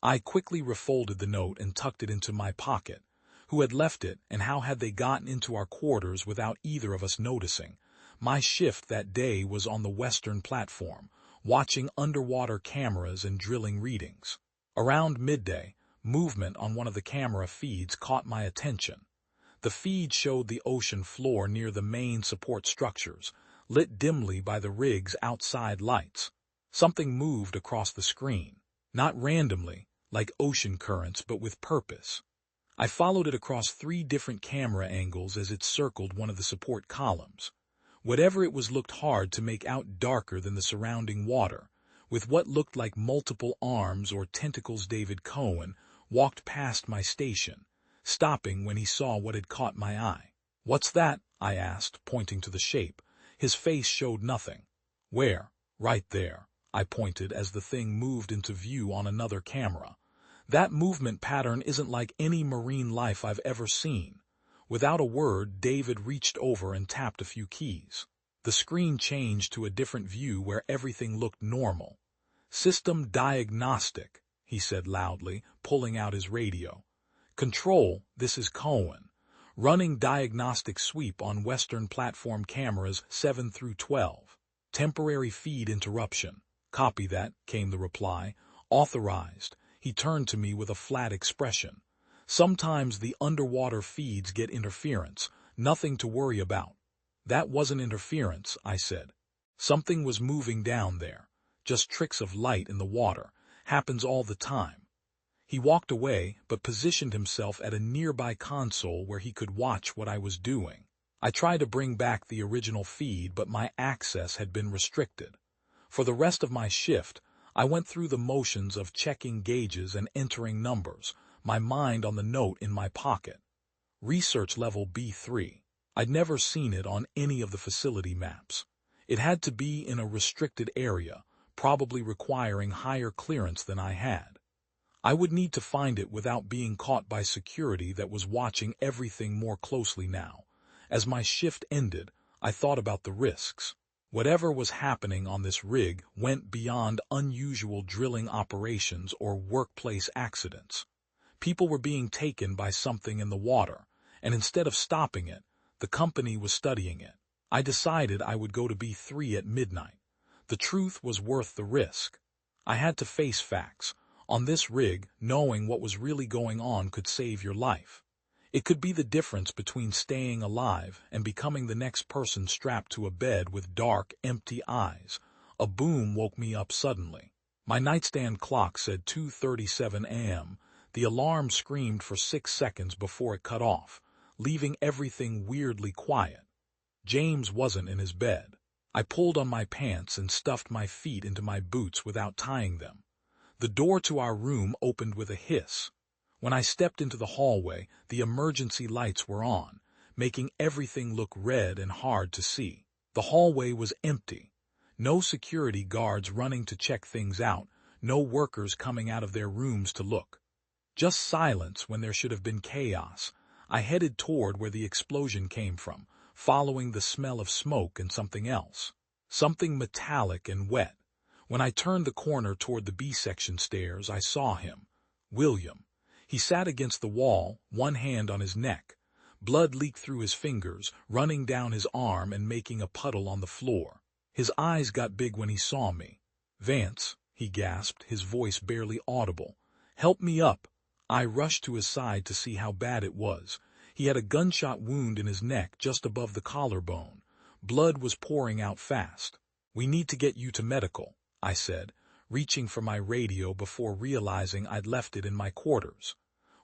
S1: I quickly refolded the note and tucked it into my pocket. Who had left it, and how had they gotten into our quarters without either of us noticing? My shift that day was on the western platform, watching underwater cameras and drilling readings. Around midday, movement on one of the camera feeds caught my attention. The feed showed the ocean floor near the main support structures, lit dimly by the rig's outside lights. Something moved across the screen, not randomly, like ocean currents, but with purpose. I followed it across 3 different camera angles as it circled one of the support columns. Whatever it was looked hard to make out darker than the surrounding water, with what looked like multiple arms or tentacles. David Cohen walked past my station, stopping when he saw what had caught my eye. "What's that?" I asked, pointing to the shape. His face showed nothing. "Where?" "Right there," I pointed as the thing moved into view on another camera. "That movement pattern isn't like any marine life I've ever seen." Without a word, David reached over and tapped a few keys. The screen changed to a different view where everything looked normal. "System diagnostic," he said loudly, pulling out his radio. "Control, this is Cohen. Running diagnostic sweep on Western platform cameras 7 through 12. Temporary feed interruption." "Copy that," came the reply. "Authorized." He turned to me with a flat expression. "Sometimes the underwater feeds get interference. Nothing to worry about." "That wasn't interference," I said. "Something was moving down there. Just tricks of light in the water. Happens all the time." He walked away, but positioned himself at a nearby console where he could watch what I was doing. I tried to bring back the original feed, but my access had been restricted. For the rest of my shift, I went through the motions of checking gauges and entering numbers, my mind on the note in my pocket. Research level B3. I'd never seen it on any of the facility maps. It had to be in a restricted area, probably requiring higher clearance than I had. I would need to find it without being caught by security that was watching everything more closely now. As my shift ended, I thought about the risks. Whatever was happening on this rig went beyond unusual drilling operations or workplace accidents. People were being taken by something in the water, and instead of stopping it, the company was studying it. I decided I would go to B3 at midnight. The truth was worth the risk. I had to face facts. On this rig, knowing what was really going on could save your life. It could be the difference between staying alive and becoming the next person strapped to a bed with dark, empty eyes. A boom woke me up suddenly. My nightstand clock said 2:37 a.m. The alarm screamed for 6 seconds before it cut off, leaving everything weirdly quiet. James wasn't in his bed. I pulled on my pants and stuffed my feet into my boots without tying them. The door to our room opened with a hiss. When I stepped into the hallway, the emergency lights were on, making everything look red and hard to see. The hallway was empty. No security guards running to check things out, no workers coming out of their rooms to look. Just silence when there should have been chaos. I headed toward where the explosion came from, following the smell of smoke and something else. Something metallic and wet. When I turned the corner toward the B-section stairs, I saw him. William. He sat against the wall, one hand on his neck. Blood leaked through his fingers, running down his arm and making a puddle on the floor. His eyes got big when he saw me. "Vance," he gasped, his voice barely audible. "Help me up." I rushed to his side to see how bad it was. He had a gunshot wound in his neck just above the collarbone. Blood was pouring out fast. "We need to get you to medical," I said, reaching for my radio before realizing I'd left it in my quarters.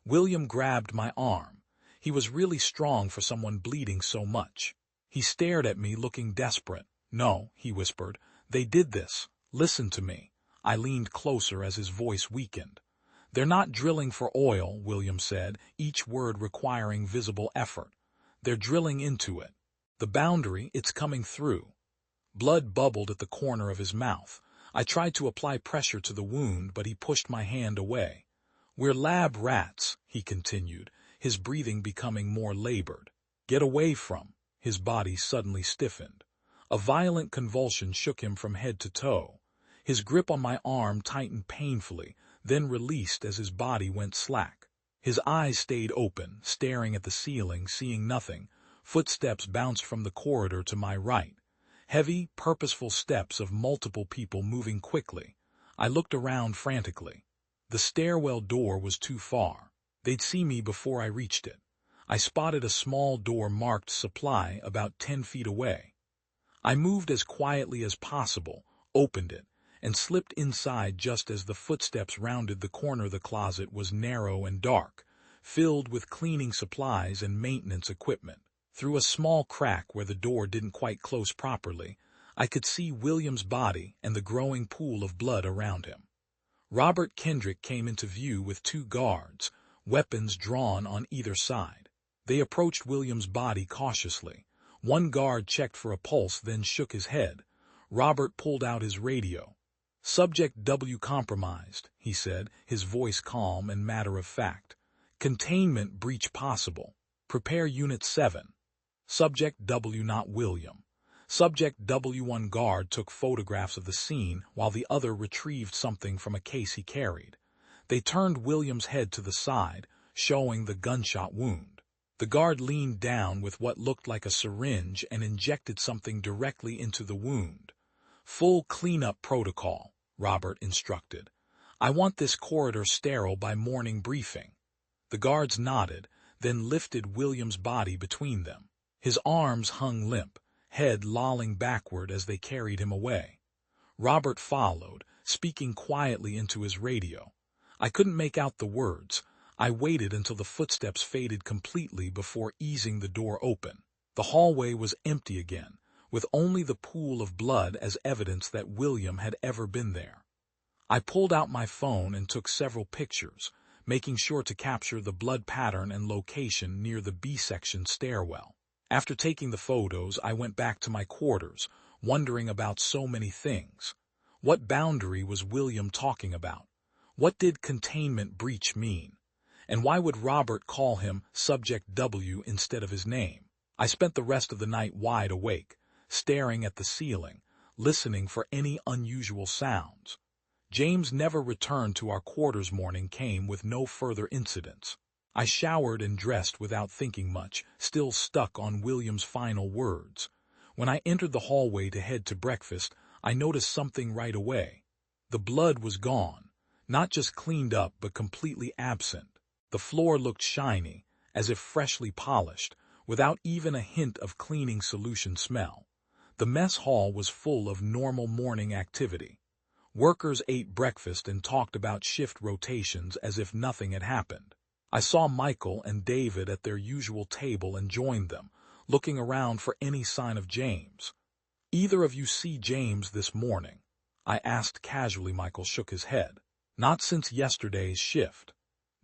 S1: William grabbed my arm. He was really strong for someone bleeding so much. He stared at me, looking desperate. "No," he whispered. "They did this. Listen to me." I leaned closer as his voice weakened. "They're not drilling for oil," William said, each word requiring visible effort. "They're drilling into it. The boundary, it's coming through." Blood bubbled at the corner of his mouth. I tried to apply pressure to the wound, but he pushed my hand away. "We're lab rats," he continued, his breathing becoming more labored. "Get away from." His body suddenly stiffened. A violent convulsion shook him from head to toe. His grip on my arm tightened painfully, then released as his body went slack. His eyes stayed open, staring at the ceiling, seeing nothing. Footsteps bounced from the corridor to my right. Heavy, purposeful steps of multiple people moving quickly. I looked around frantically. The stairwell door was too far. They'd see me before I reached it. I spotted a small door marked supply about 10 feet away. I moved as quietly as possible, opened it, and slipped inside just as the footsteps rounded the corner. The closet was narrow and dark, filled with cleaning supplies and maintenance equipment. Through a small crack where the door didn't quite close properly, I could see William's body and the growing pool of blood around him. Robert Kendrick came into view with 2 guards, weapons drawn on either side. They approached William's body cautiously. One guard checked for a pulse, then shook his head. Robert pulled out his radio. "Subject W compromised," he said, his voice calm and matter-of-fact. "Containment breach possible. Prepare Unit 7. Subject W not William." Subject W1 guard took photographs of the scene while the other retrieved something from a case he carried. They turned William's head to the side, showing the gunshot wound. The guard leaned down with what looked like a syringe and injected something directly into the wound. "Full cleanup protocol," Robert instructed. "I want this corridor sterile by morning briefing." The guards nodded, then lifted William's body between them. His arms hung limp, head lolling backward as they carried him away. Robert followed, speaking quietly into his radio. I couldn't make out the words. I waited until the footsteps faded completely before easing the door open. The hallway was empty again, with only the pool of blood as evidence that William had ever been there. I pulled out my phone and took several pictures, making sure to capture the blood pattern and location near the B-section stairwell. After taking the photos, I went back to my quarters, wondering about so many things. What boundary was William talking about? What did containment breach mean? And why would Robert call him Subject W instead of his name? I spent the rest of the night wide awake, staring at the ceiling, listening for any unusual sounds. James never returned to our quarters. Morning came with no further incidents. I showered and dressed without thinking much, still stuck on William's final words. When I entered the hallway to head to breakfast, I noticed something right away. The blood was gone, not just cleaned up but completely absent. The floor looked shiny, as if freshly polished, without even a hint of cleaning solution smell. The mess hall was full of normal morning activity. Workers ate breakfast and talked about shift rotations as if nothing had happened. I saw Michael and David at their usual table and joined them, looking around for any sign of James. "Either of you see James this morning?" I asked casually. Michael shook his head. "Not since yesterday's shift."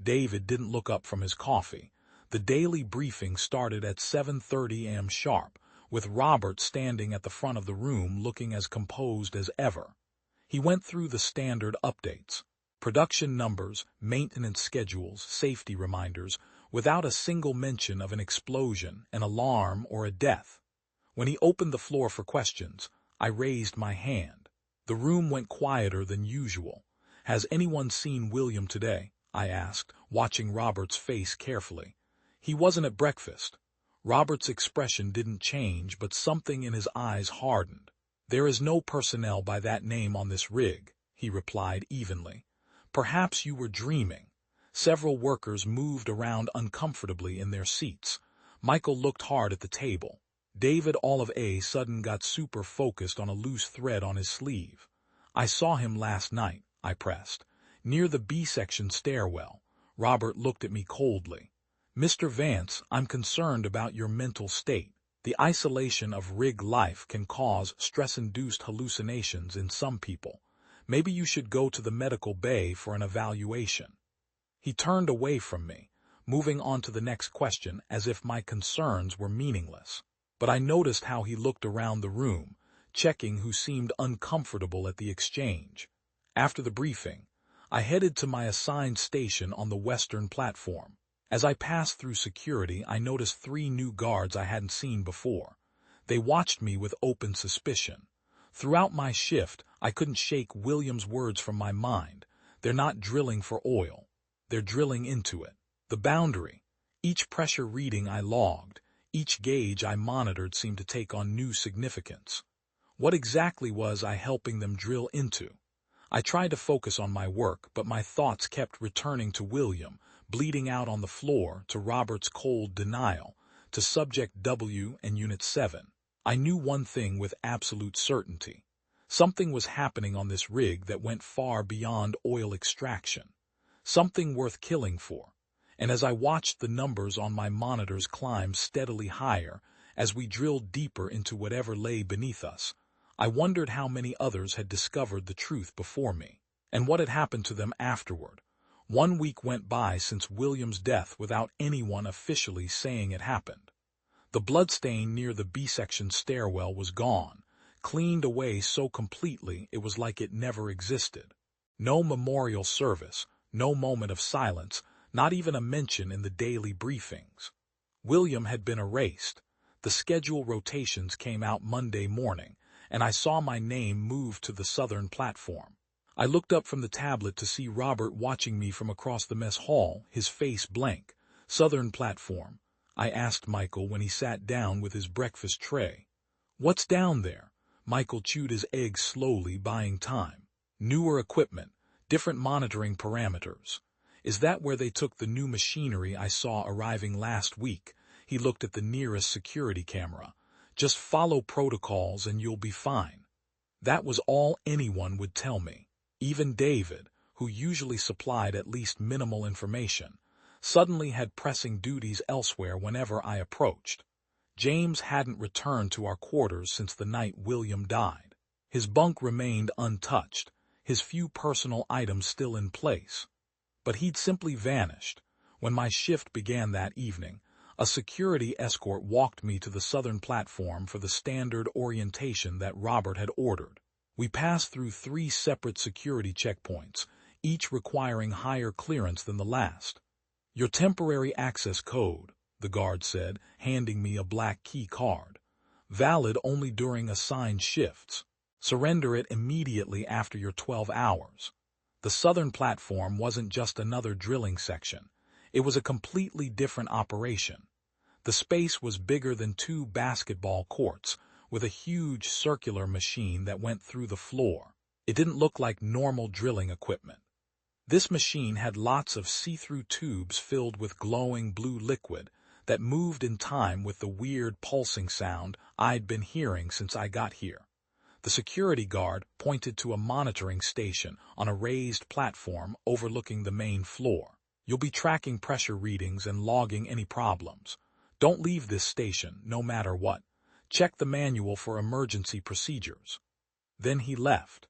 S1: David didn't look up from his coffee. The daily briefing started at 7:30 a.m. sharp, with Robert standing at the front of the room looking as composed as ever. He went through the standard updates. Production numbers, maintenance schedules, safety reminders, without a single mention of an explosion, an alarm, or a death. When he opened the floor for questions, I raised my hand. The room went quieter than usual. "Has anyone seen William today?" I asked, watching Robert's face carefully. "He wasn't at breakfast." Robert's expression didn't change, but something in his eyes hardened. "There is no personnel by that name on this rig," he replied evenly. "Perhaps you were dreaming." Several workers moved around uncomfortably in their seats. Michael looked hard at the table. David all of a sudden got super focused on a loose thread on his sleeve. "I saw him last night," I pressed, "near the B-section stairwell." Robert looked at me coldly. "Mr. Vance, I'm concerned about your mental state. The isolation of rig life can cause stress-induced hallucinations in some people. Maybe you should go to the medical bay for an evaluation." He turned away from me, moving on to the next question as if my concerns were meaningless. But I noticed how he looked around the room, checking who seemed uncomfortable at the exchange. After the briefing, I headed to my assigned station on the western platform. As I passed through security, I noticed 3 new guards I hadn't seen before. They watched me with open suspicion. Throughout my shift, I couldn't shake William's words from my mind. "They're not drilling for oil. They're drilling into it." The boundary. Each pressure reading I logged, each gauge I monitored seemed to take on new significance. What exactly was I helping them drill into? I tried to focus on my work, but my thoughts kept returning to William, bleeding out on the floor, to Robert's cold denial, to Subject W and Unit 7. I knew one thing with absolute certainty. Something was happening on this rig that went far beyond oil extraction. Something worth killing for. And as I watched the numbers on my monitors climb steadily higher, as we drilled deeper into whatever lay beneath us, I wondered how many others had discovered the truth before me, and what had happened to them afterward. 1 week went by since William's death without anyone officially saying it happened. The bloodstain near the B-section stairwell was gone, cleaned away so completely it was like it never existed. No memorial service, no moment of silence, not even a mention in the daily briefings. William had been erased. The schedule rotations came out Monday morning, and I saw my name move to the southern platform. I looked up from the tablet to see Robert watching me from across the mess hall, his face blank. "Southern platform?" I asked Michael when he sat down with his breakfast tray. "What's down there?" Michael chewed his eggs slowly, buying time. "Newer equipment, different monitoring parameters." "Is that where they took the new machinery I saw arriving last week?" He looked at the nearest security camera. "Just follow protocols and you'll be fine." That was all anyone would tell me. Even David, who usually supplied at least minimal information, suddenly had pressing duties elsewhere whenever I approached. James hadn't returned to our quarters since the night William died. His bunk remained untouched, his few personal items still in place. But he'd simply vanished. When my shift began that evening, a security escort walked me to the southern platform for the standard orientation that Robert had ordered. We passed through 3 separate security checkpoints, each requiring higher clearance than the last. "Your temporary access code," the guard said, handing me a black key card. "Valid only during assigned shifts. Surrender it immediately after your 12 hours. The southern platform wasn't just another drilling section. It was a completely different operation. The space was bigger than 2 basketball courts, with a huge circular machine that went through the floor. It didn't look like normal drilling equipment. This machine had lots of see-through tubes filled with glowing blue liquid that moved in time with the weird pulsing sound I'd been hearing since I got here. The security guard pointed to a monitoring station on a raised platform overlooking the main floor. "You'll be tracking pressure readings and logging any problems. Don't leave this station, no matter what. Check the manual for emergency procedures." Then he left.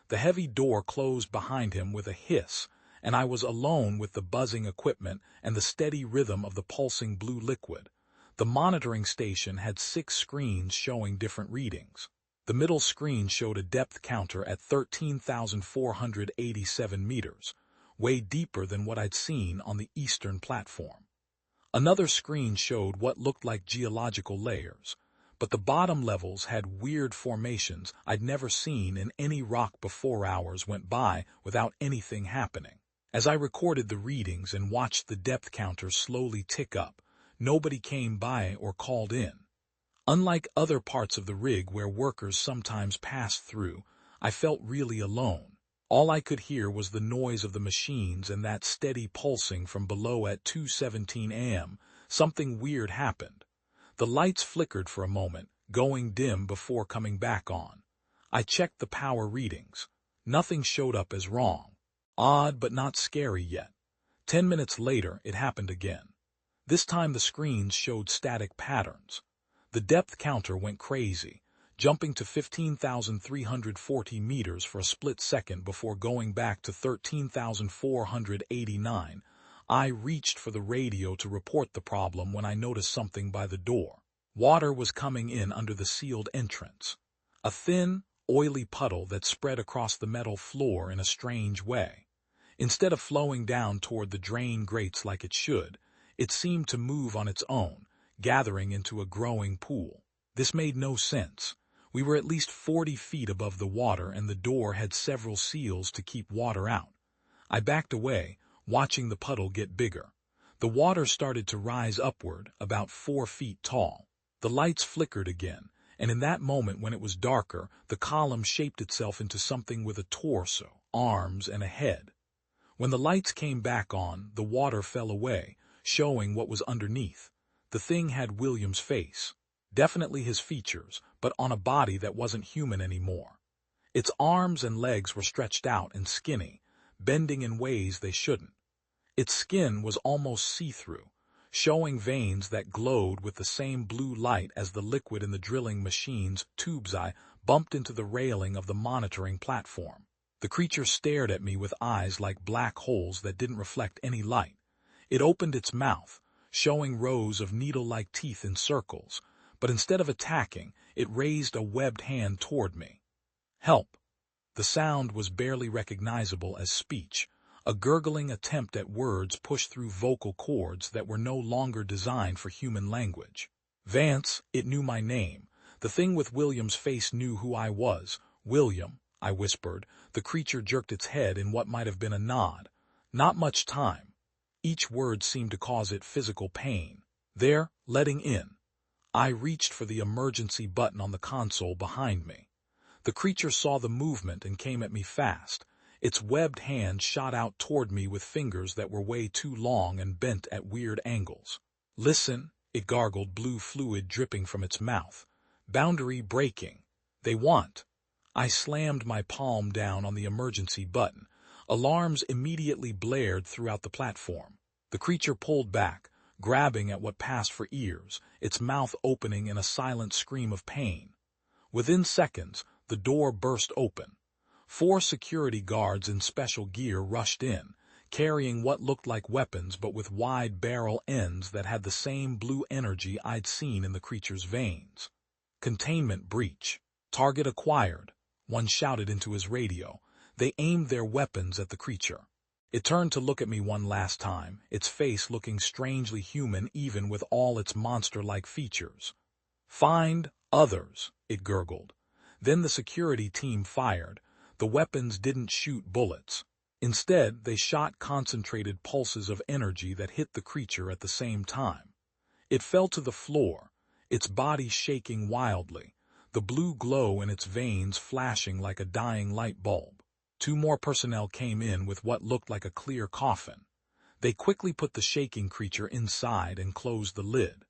S1: The heavy door closed behind him with a hiss, and I was alone with the buzzing equipment and the steady rhythm of the pulsing blue liquid. The monitoring station had 6 screens showing different readings. The middle screen showed a depth counter at 13,487 meters, way deeper than what I'd seen on the eastern platform. Another screen showed what looked like geological layers, but the bottom levels had weird formations I'd never seen in any rock before. Hours went by without anything happening. As I recorded the readings and watched the depth counter slowly tick up, nobody came by or called in. Unlike other parts of the rig where workers sometimes passed through, I felt really alone. All I could hear was the noise of the machines and that steady pulsing from below. At 2:17 a.m., something weird happened. The lights flickered for a moment, going dim before coming back on. I checked the power readings. Nothing showed up as wrong. Odd but not scary yet. 10 minutes later, it happened again. This time the screens showed static patterns. The depth counter went crazy, jumping to 15,340 meters for a split second before going back to 13,489. I reached for the radio to report the problem when I noticed something by the door. Water was coming in under the sealed entrance. A thin, oily puddle that spread across the metal floor in a strange way. Instead of flowing down toward the drain grates like it should, it seemed to move on its own, gathering into a growing pool. This made no sense. We were at least 40 feet above the water and the door had several seals to keep water out. I backed away, watching the puddle get bigger. The water started to rise upward, about 4 feet tall. The lights flickered again, and in that moment when it was darker, the column shaped itself into something with a torso, arms, and a head. When the lights came back on, the water fell away, showing what was underneath. The thing had William's face. Definitely his features, but on a body that wasn't human anymore. Its arms and legs were stretched out and skinny, bending in ways they shouldn't. Its skin was almost see-through, showing veins that glowed with the same blue light as the liquid in the drilling machine's tubes. I bumped into the railing of the monitoring platform. The creature stared at me with eyes like black holes that didn't reflect any light. It opened its mouth, showing rows of needle-like teeth in circles, but instead of attacking, it raised a webbed hand toward me. Help! The sound was barely recognizable as speech, a gurgling attempt at words pushed through vocal cords that were no longer designed for human language. Vance, it knew my name. The thing with William's face knew who I was. William, I whispered. The creature jerked its head in what might have been a nod. Not much time. Each word seemed to cause it physical pain. There, letting in. I reached for the emergency button on the console behind me. The creature saw the movement and came at me fast. Its webbed hand shot out toward me with fingers that were way too long and bent at weird angles. Listen, it gargled, blue fluid dripping from its mouth. Boundary breaking. They want. I slammed my palm down on the emergency button. Alarms immediately blared throughout the platform. The creature pulled back, grabbing at what passed for ears, its mouth opening in a silent scream of pain. Within seconds, the door burst open. 4 security guards in special gear rushed in, carrying what looked like weapons but with wide barrel ends that had the same blue energy I'd seen in the creature's veins. Containment breach. Target acquired, one shouted into his radio. They aimed their weapons at the creature. It turned to look at me one last time, its face looking strangely human even with all its monster-like features. Find others, it gurgled. Then the security team fired. The weapons didn't shoot bullets. Instead, they shot concentrated pulses of energy that hit the creature at the same time. It fell to the floor, its body shaking wildly, the blue glow in its veins flashing like a dying light bulb. 2 more personnel came in with what looked like a clear coffin. They quickly put the shaking creature inside and closed the lid.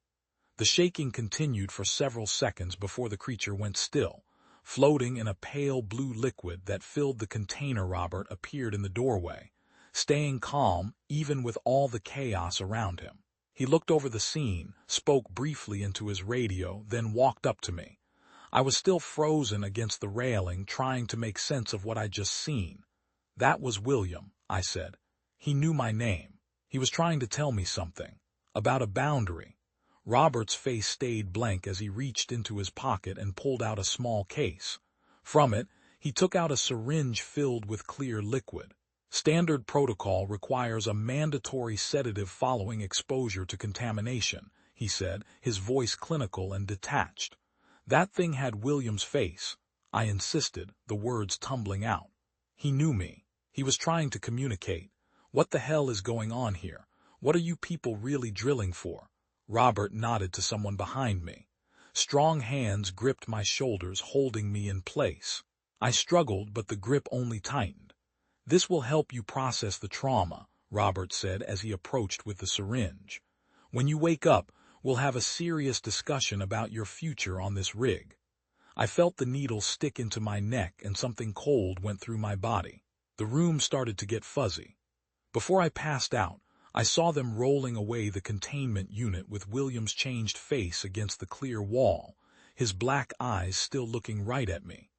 S1: The shaking continued for several seconds before the creature went still, floating in a pale blue liquid that filled the container. Robert appeared in the doorway, staying calm even with all the chaos around him. He looked over the scene, spoke briefly into his radio, then walked up to me. I was still frozen against the railing, trying to make sense of what I'd just seen. That was William, I said. He knew my name. He was trying to tell me something. About a boundary. Robert's face stayed blank as he reached into his pocket and pulled out a small case. From it, he took out a syringe filled with clear liquid. Standard protocol requires a mandatory sedative following exposure to contamination, he said, his voice clinical and detached. That thing had William's face. I insisted, the words tumbling out. He knew me. He was trying to communicate. What the hell is going on here? What are you people really drilling for? Robert nodded to someone behind me. Strong hands gripped my shoulders, holding me in place. I struggled, but the grip only tightened. This will help you process the trauma, Robert said as he approached with the syringe. When you wake up, we'll have a serious discussion about your future on this rig. I felt the needle stick into my neck and something cold went through my body. The room started to get fuzzy. Before I passed out, I saw them rolling away the containment unit with William's changed face against the clear wall, his black eyes still looking right at me.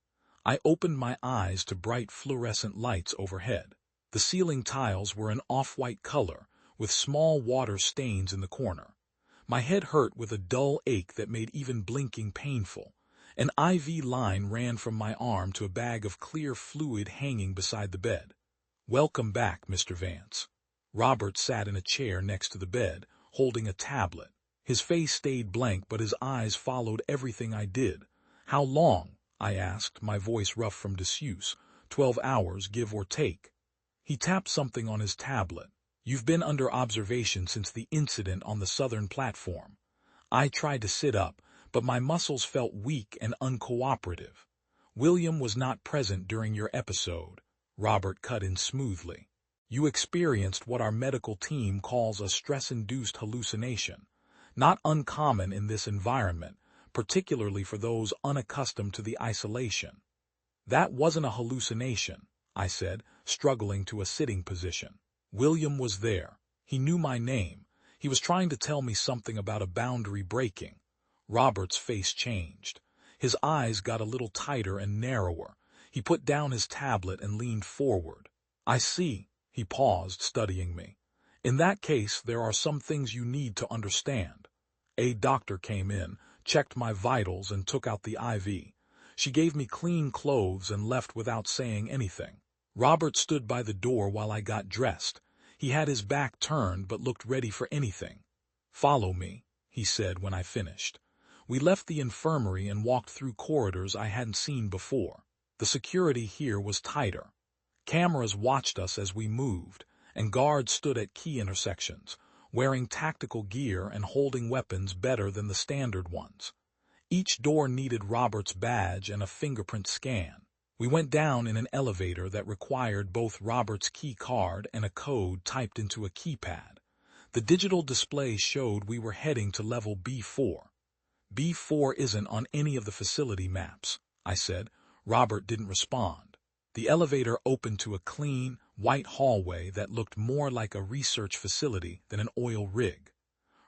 S1: I opened my eyes to bright fluorescent lights overhead. The ceiling tiles were an off-white color, with small water stains in the corner. My head hurt with a dull ache that made even blinking painful. An IV line ran from my arm to a bag of clear fluid hanging beside the bed. Welcome back, Mr. Vance. Robert sat in a chair next to the bed, holding a tablet. His face stayed blank, but his eyes followed everything I did. How long? I asked, my voice rough from disuse. 12 hours, give or take. He tapped something on his tablet. You've been under observation since the incident on the southern platform. I tried to sit up, but my muscles felt weak and uncooperative. William was not present during your episode. Robert cut in smoothly. You experienced what our medical team calls a stress-induced hallucination. Not uncommon in this environment, particularly for those unaccustomed to the isolation. That wasn't a hallucination, I said, struggling to a sitting position. William was there. He knew my name. He was trying to tell me something about a boundary breaking. Robert's face changed. His eyes got a little tighter and narrower. He put down his tablet and leaned forward. I see. He paused, studying me. In that case, there are some things you need to understand. A doctor came in, checked my vitals, and took out the IV. She gave me clean clothes and left without saying anything. Robert stood by the door while I got dressed. He had his back turned but looked ready for anything. "Follow me," he said when I finished. We left the infirmary and walked through corridors I hadn't seen before. The security here was tighter. Cameras watched us as we moved, and guards stood at key intersections, wearing tactical gear and holding weapons better than the standard ones. Each door needed Robert's badge and a fingerprint scan. We went down in an elevator that required both Robert's key card and a code typed into a keypad. The digital display showed we were heading to level B4. B4 isn't on any of the facility maps, I said. Robert didn't respond. The elevator opened to a clean, white hallway that looked more like a research facility than an oil rig.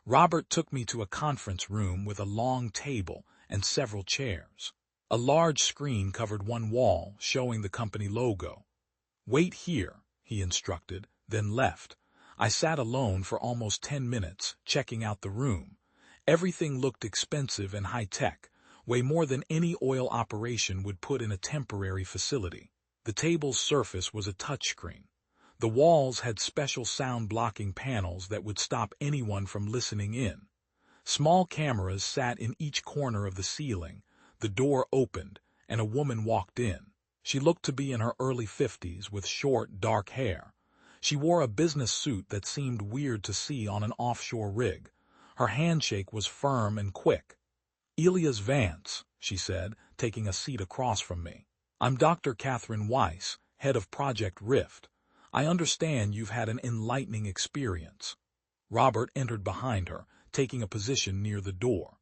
S1: Robert took me to a conference room with a long table and several chairs. A large screen covered one wall, showing the company logo. "Wait here," he instructed, then left. I sat alone for almost 10 minutes, checking out the room. Everything looked expensive and high-tech, way more than any oil operation would put in a temporary facility. The table's surface was a touchscreen. The walls had special sound-blocking panels that would stop anyone from listening in. Small cameras sat in each corner of the ceiling. The door opened, and a woman walked in. She looked to be in her early 50s with short, dark hair. She wore a business suit that seemed weird to see on an offshore rig. Her handshake was firm and quick. "Elias Vance," she said, taking a seat across from me. "I'm Dr. Catherine Weiss, head of Project Rift. I understand you've had an enlightening experience." Robert entered behind her, taking a position near the door.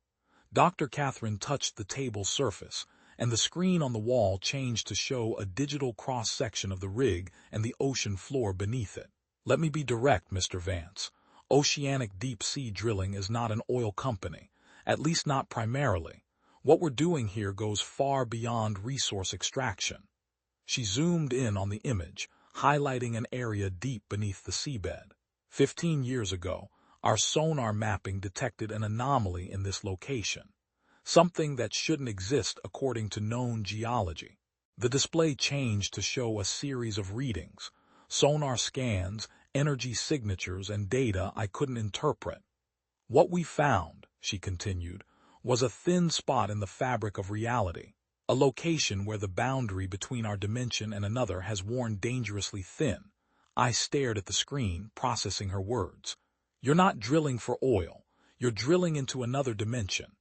S1: Dr. Catherine touched the table's surface, and the screen on the wall changed to show a digital cross-section of the rig and the ocean floor beneath it. "Let me be direct, Mr. Vance. Oceanic deep-sea drilling is not an oil company, at least not primarily. What we're doing here goes far beyond resource extraction." She zoomed in on the image, highlighting an area deep beneath the seabed. 15 years ago, our sonar mapping detected an anomaly in this location, something that shouldn't exist according to known geology. The display changed to show a series of readings, sonar scans, energy signatures, and data I couldn't interpret. "What we found," she continued, "was a thin spot in the fabric of reality, a location where the boundary between our dimension and another has worn dangerously thin." I stared at the screen, processing her words. "You're not drilling for oil. You're drilling into another dimension."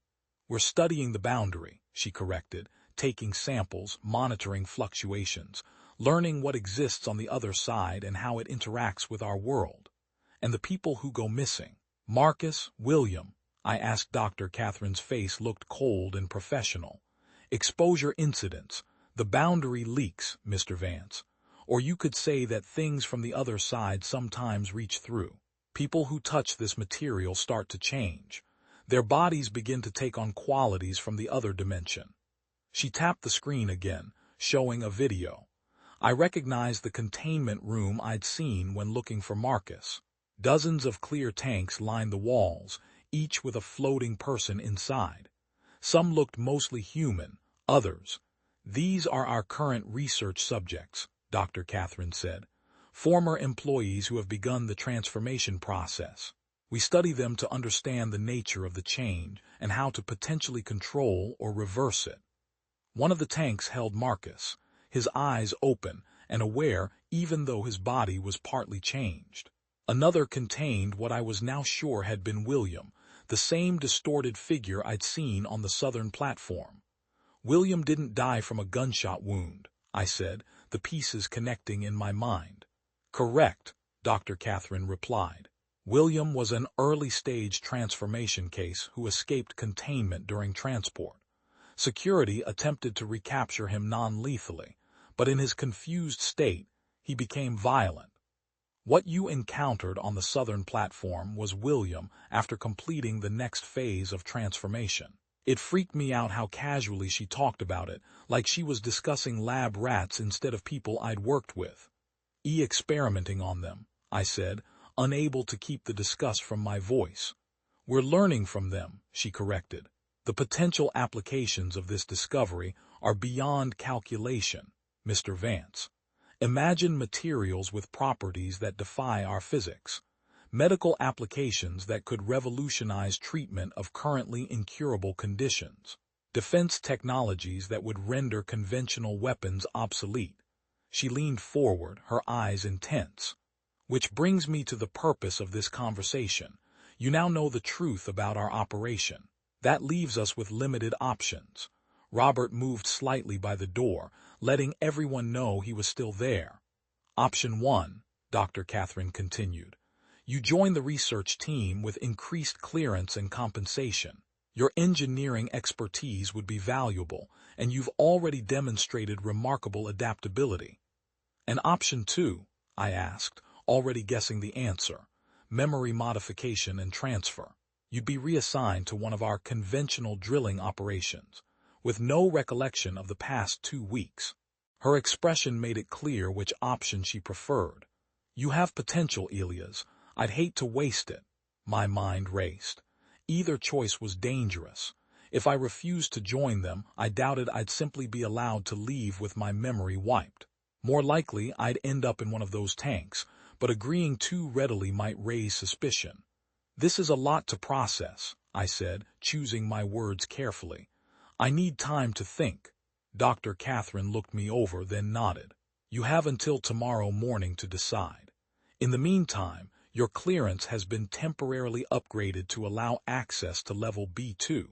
S1: "We're studying the boundary," she corrected, taking samples, monitoring fluctuations, learning what exists on the other side and how it interacts with our world. "And the people who go missing. Marcus, William," I asked. Dr. Catherine's face looked cold and professional. "Exposure incidents. The boundary leaks, Mr. Vance. Or you could say that things from the other side sometimes reach through. People who touch this material start to change. Their bodies begin to take on qualities from the other dimension." She tapped the screen again, showing a video. I recognized the containment room I'd seen when looking for Marcus. Dozens of clear tanks lined the walls, each with a floating person inside. Some looked mostly human, others. "These are our current research subjects," Dr. Catherine said. "Former employees who have begun the transformation process. We study them to understand the nature of the change and how to potentially control or reverse it." One of the tanks held Marcus, his eyes open and aware even though his body was partly changed. Another contained what I was now sure had been William, the same distorted figure I'd seen on the southern platform. "William didn't die from a gunshot wound," I said, the pieces connecting in my mind. "Correct," Dr. Catherine replied. William was an early-stage transformation case who escaped containment during transport. Security attempted to recapture him non-lethally, but in his confused state, he became violent. What you encountered on the southern platform was William after completing the next phase of transformation. It freaked me out how casually she talked about it, like she was discussing lab rats instead of people I'd worked with. Experimenting on them, I said, unable to keep the disgust from my voice. We're learning from them, she corrected. The potential applications of this discovery are beyond calculation, Mr. Vance. Imagine materials with properties that defy our physics. Medical applications that could revolutionize treatment of currently incurable conditions. Defense technologies that would render conventional weapons obsolete. She leaned forward, her eyes intense. Which brings me to the purpose of this conversation. You now know the truth about our operation. That leaves us with limited options. Robert moved slightly by the door, letting everyone know he was still there. Option 1, Dr. Catherine continued. You join the research team with increased clearance and compensation. Your engineering expertise would be valuable, and you've already demonstrated remarkable adaptability. And option 2, I asked, already guessing the answer. Memory modification and transfer. You'd be reassigned to one of our conventional drilling operations, with no recollection of the past 2 weeks. Her expression made it clear which option she preferred. You have potential, Elias. I'd hate to waste it. My mind raced. Either choice was dangerous. If I refused to join them, I doubted I'd simply be allowed to leave with my memory wiped. More likely, I'd end up in one of those tanks, but agreeing too readily might raise suspicion. This is a lot to process, I said, choosing my words carefully. I need time to think. Dr. Catherine looked me over, then nodded. You have until tomorrow morning to decide. In the meantime, your clearance has been temporarily upgraded to allow access to level B2.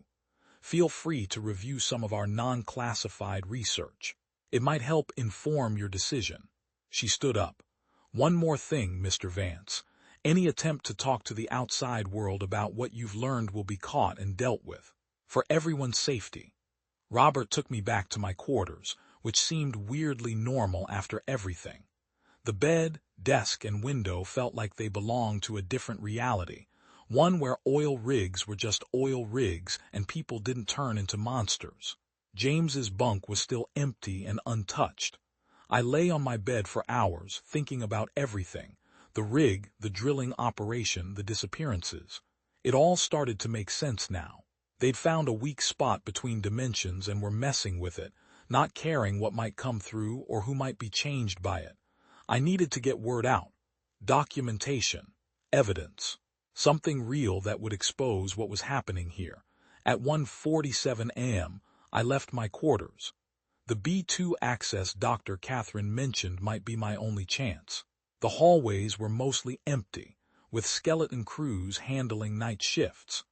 S1: Feel free to review some of our non-classified research. It might help inform your decision. She stood up. One more thing, Mr. Vance. Any attempt to talk to the outside world about what you've learned will be caught and dealt with. For everyone's safety. Robert took me back to my quarters, which seemed weirdly normal after everything. The bed, desk, and window felt like they belonged to a different reality, one where oil rigs were just oil rigs and people didn't turn into monsters. James's bunk was still empty and untouched. I lay on my bed for hours, thinking about everything. The rig, the drilling operation, the disappearances. It all started to make sense now. They'd found a weak spot between dimensions and were messing with it, not caring what might come through or who might be changed by it. I needed to get word out. Documentation. Evidence. Something real that would expose what was happening here. At 1:47 a.m., I left my quarters. The B2 access Dr. Catherine mentioned might be my only chance. The hallways were mostly empty, with skeleton crews handling night shifts.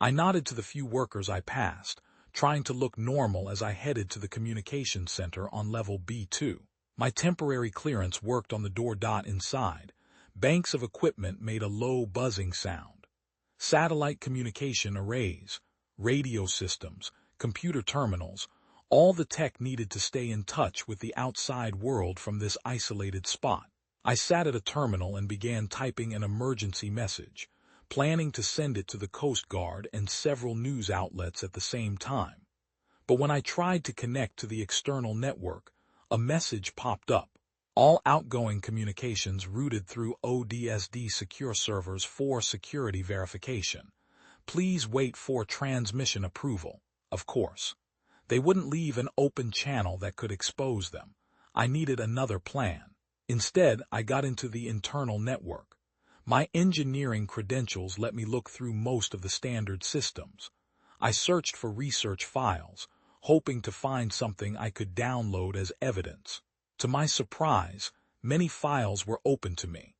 S1: I nodded to the few workers I passed, trying to look normal as I headed to the communications center on level B2. My temporary clearance worked on the door. Inside, banks of equipment made a low buzzing sound. Satellite communication arrays, radio systems, computer terminals, all the tech needed to stay in touch with the outside world from this isolated spot. I sat at a terminal and began typing an emergency message, planning to send it to the Coast Guard and several news outlets at the same time. But when I tried to connect to the external network, a message popped up. All outgoing communications routed through ODSD secure servers for security verification. Please wait for transmission approval. Of course. They wouldn't leave an open channel that could expose them. I needed another plan. Instead, I got into the internal network. My engineering credentials let me look through most of the standard systems. I searched for research files, hoping to find something I could download as evidence. To my surprise, many files were open to me.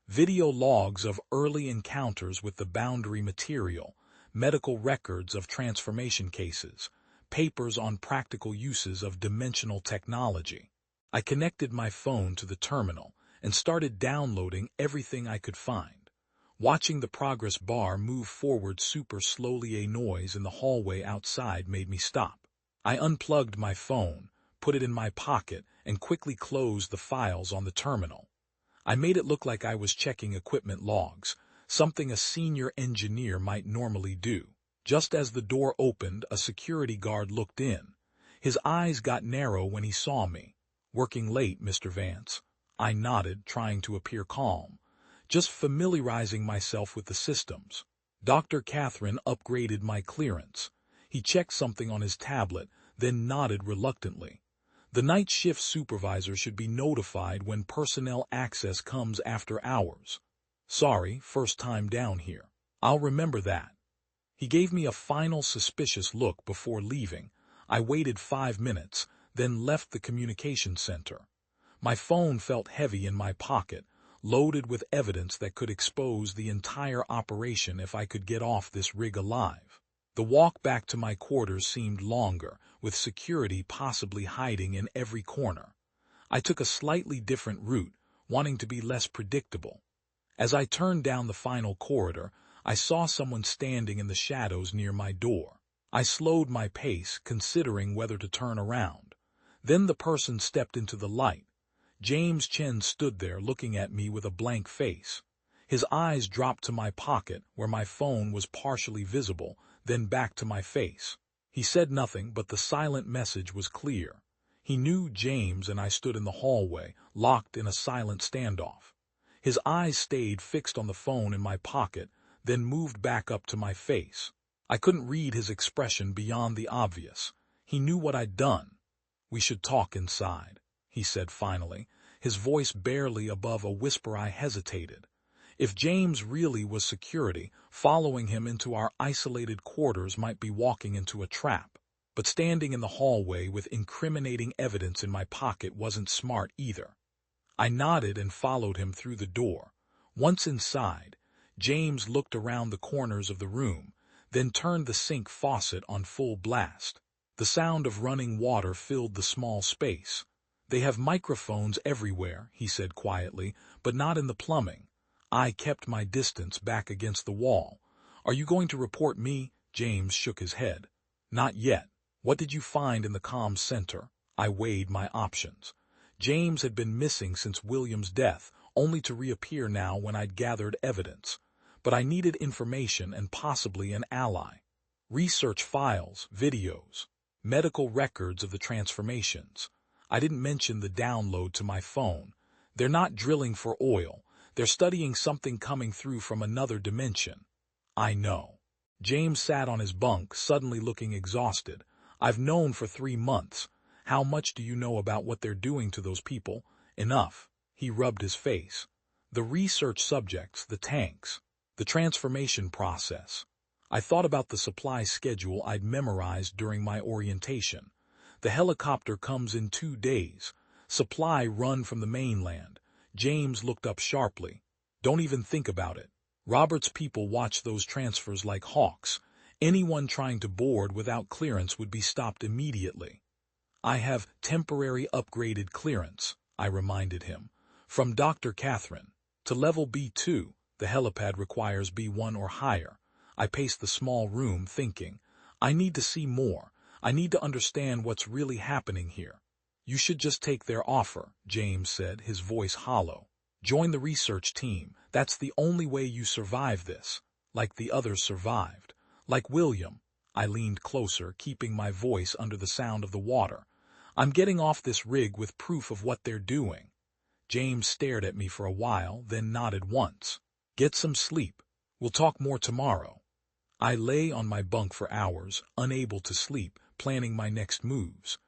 S1: Video logs of early encounters with the boundary material, medical records of transformation cases, papers on practical uses of dimensional technology. I connected my phone to the terminal and started downloading everything I could find. Watching the progress bar move forward super slowly, a noise in the hallway outside made me stop. I unplugged my phone, put it in my pocket, and quickly closed the files on the terminal. I made it look like I was checking equipment logs, something a senior engineer might normally do. Just as the door opened, a security guard looked in. His eyes got narrow when he saw me. "Working late, Mr. Vance." I nodded, trying to appear calm. "Just familiarizing myself with the systems." Dr. Catherine upgraded my clearance. He checked something on his tablet, then nodded reluctantly. "The night shift supervisor should be notified when personnel access comes after hours." "Sorry, first time down here." "I'll remember that." He gave me a final suspicious look before leaving. I waited 5 minutes, then left the communication center. My phone felt heavy in my pocket, loaded with evidence that could expose the entire operation if I could get off this rig alive. The walk back to my quarters seemed longer, with security possibly hiding in every corner. I took a slightly different route, wanting to be less predictable. As I turned down the final corridor, I saw someone standing in the shadows near my door. I slowed my pace, considering whether to turn around. Then the person stepped into the light. James Chen stood there looking at me with a blank face. His eyes dropped to my pocket, where my phone was partially visible, then back to my face. He said nothing, but the silent message was clear. He knew James and I stood in the hallway, locked in a silent standoff. His eyes stayed fixed on the phone in my pocket, then moved back up to my face. I couldn't read his expression beyond the obvious. He knew what I'd done. "We should talk inside," he said finally, his voice barely above a whisper. I hesitated. If James really was security, following him into our isolated quarters might be walking into a trap. But standing in the hallway with incriminating evidence in my pocket wasn't smart either. I nodded and followed him through the door. Once inside, James looked around the corners of the room, then turned the sink faucet on full blast. The sound of running water filled the small space. "They have microphones everywhere," he said quietly, "but not in the plumbing." I kept my distance back against the wall. "Are you going to report me?" James shook his head. "Not yet." "What did you find in the comms center?" I weighed my options. James had been missing since William's death, only to reappear now when I'd gathered evidence. But I needed information and possibly an ally. Research files, videos, medical records of the transformations. I didn't mention the download to my phone. They're not drilling for oil. They're studying something coming through from another dimension. I know. James sat on his bunk, suddenly looking exhausted. "I've known for 3 months. How much do you know about what they're doing to those people?" "Enough." He rubbed his face. "The research subjects, the tanks, the transformation process." I thought about the supply schedule I'd memorized during my orientation. The helicopter comes in 2 days. Supply run from the mainland. James looked up sharply. "Don't even think about it. Robert's people watch those transfers like hawks. Anyone trying to board without clearance would be stopped immediately." "I have temporary upgraded clearance," I reminded him. "From Dr. Catherine. To level B2, the helipad requires B1 or higher." I paced the small room, thinking. I need to see more. I need to understand what's really happening here. "You should just take their offer," James said, his voice hollow. "Join the research team. That's the only way you survive this. Like the others survived. Like William." I leaned closer, keeping my voice under the sound of the water. "I'm getting off this rig with proof of what they're doing." James stared at me for a while, then nodded once. "Get some sleep. We'll talk more tomorrow." I lay on my bunk for hours, unable to sleep, planning my next moves.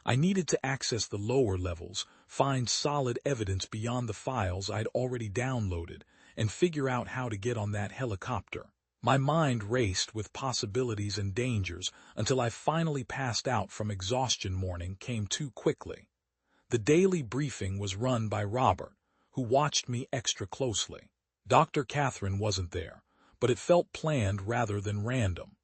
S1: I needed to access the lower levels, find solid evidence beyond the files I'd already downloaded, and figure out how to get on that helicopter. My mind raced with possibilities and dangers until I finally passed out from exhaustion. Morning came too quickly. The daily briefing was run by Robert, who watched me extra closely. Dr. Catherine wasn't there, but it felt planned rather than random.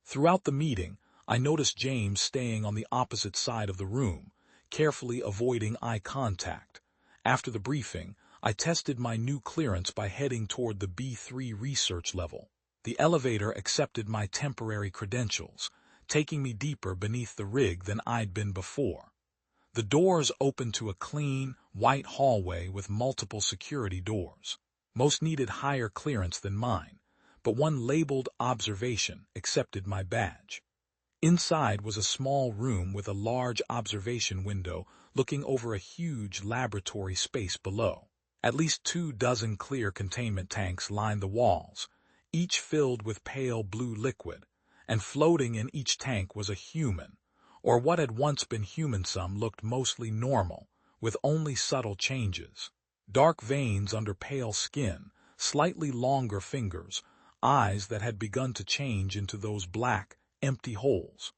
S1: Throughout the meeting, I noticed James staying on the opposite side of the room, carefully avoiding eye contact. After the briefing, I tested my new clearance by heading toward the B3 research level. The elevator accepted my temporary credentials, taking me deeper beneath the rig than I'd been before. The doors opened to a clean, white hallway with multiple security doors. Most needed higher clearance than mine, but one labeled Observation accepted my badge. Inside was a small room with a large observation window looking over a huge laboratory space below. At least 24 clear containment tanks lined the walls, each filled with pale blue liquid, and floating in each tank was a human, or what had once been human. Some looked mostly normal, with only subtle changes. Dark veins under pale skin, slightly longer fingers, eyes that had begun to change into those black, empty holes.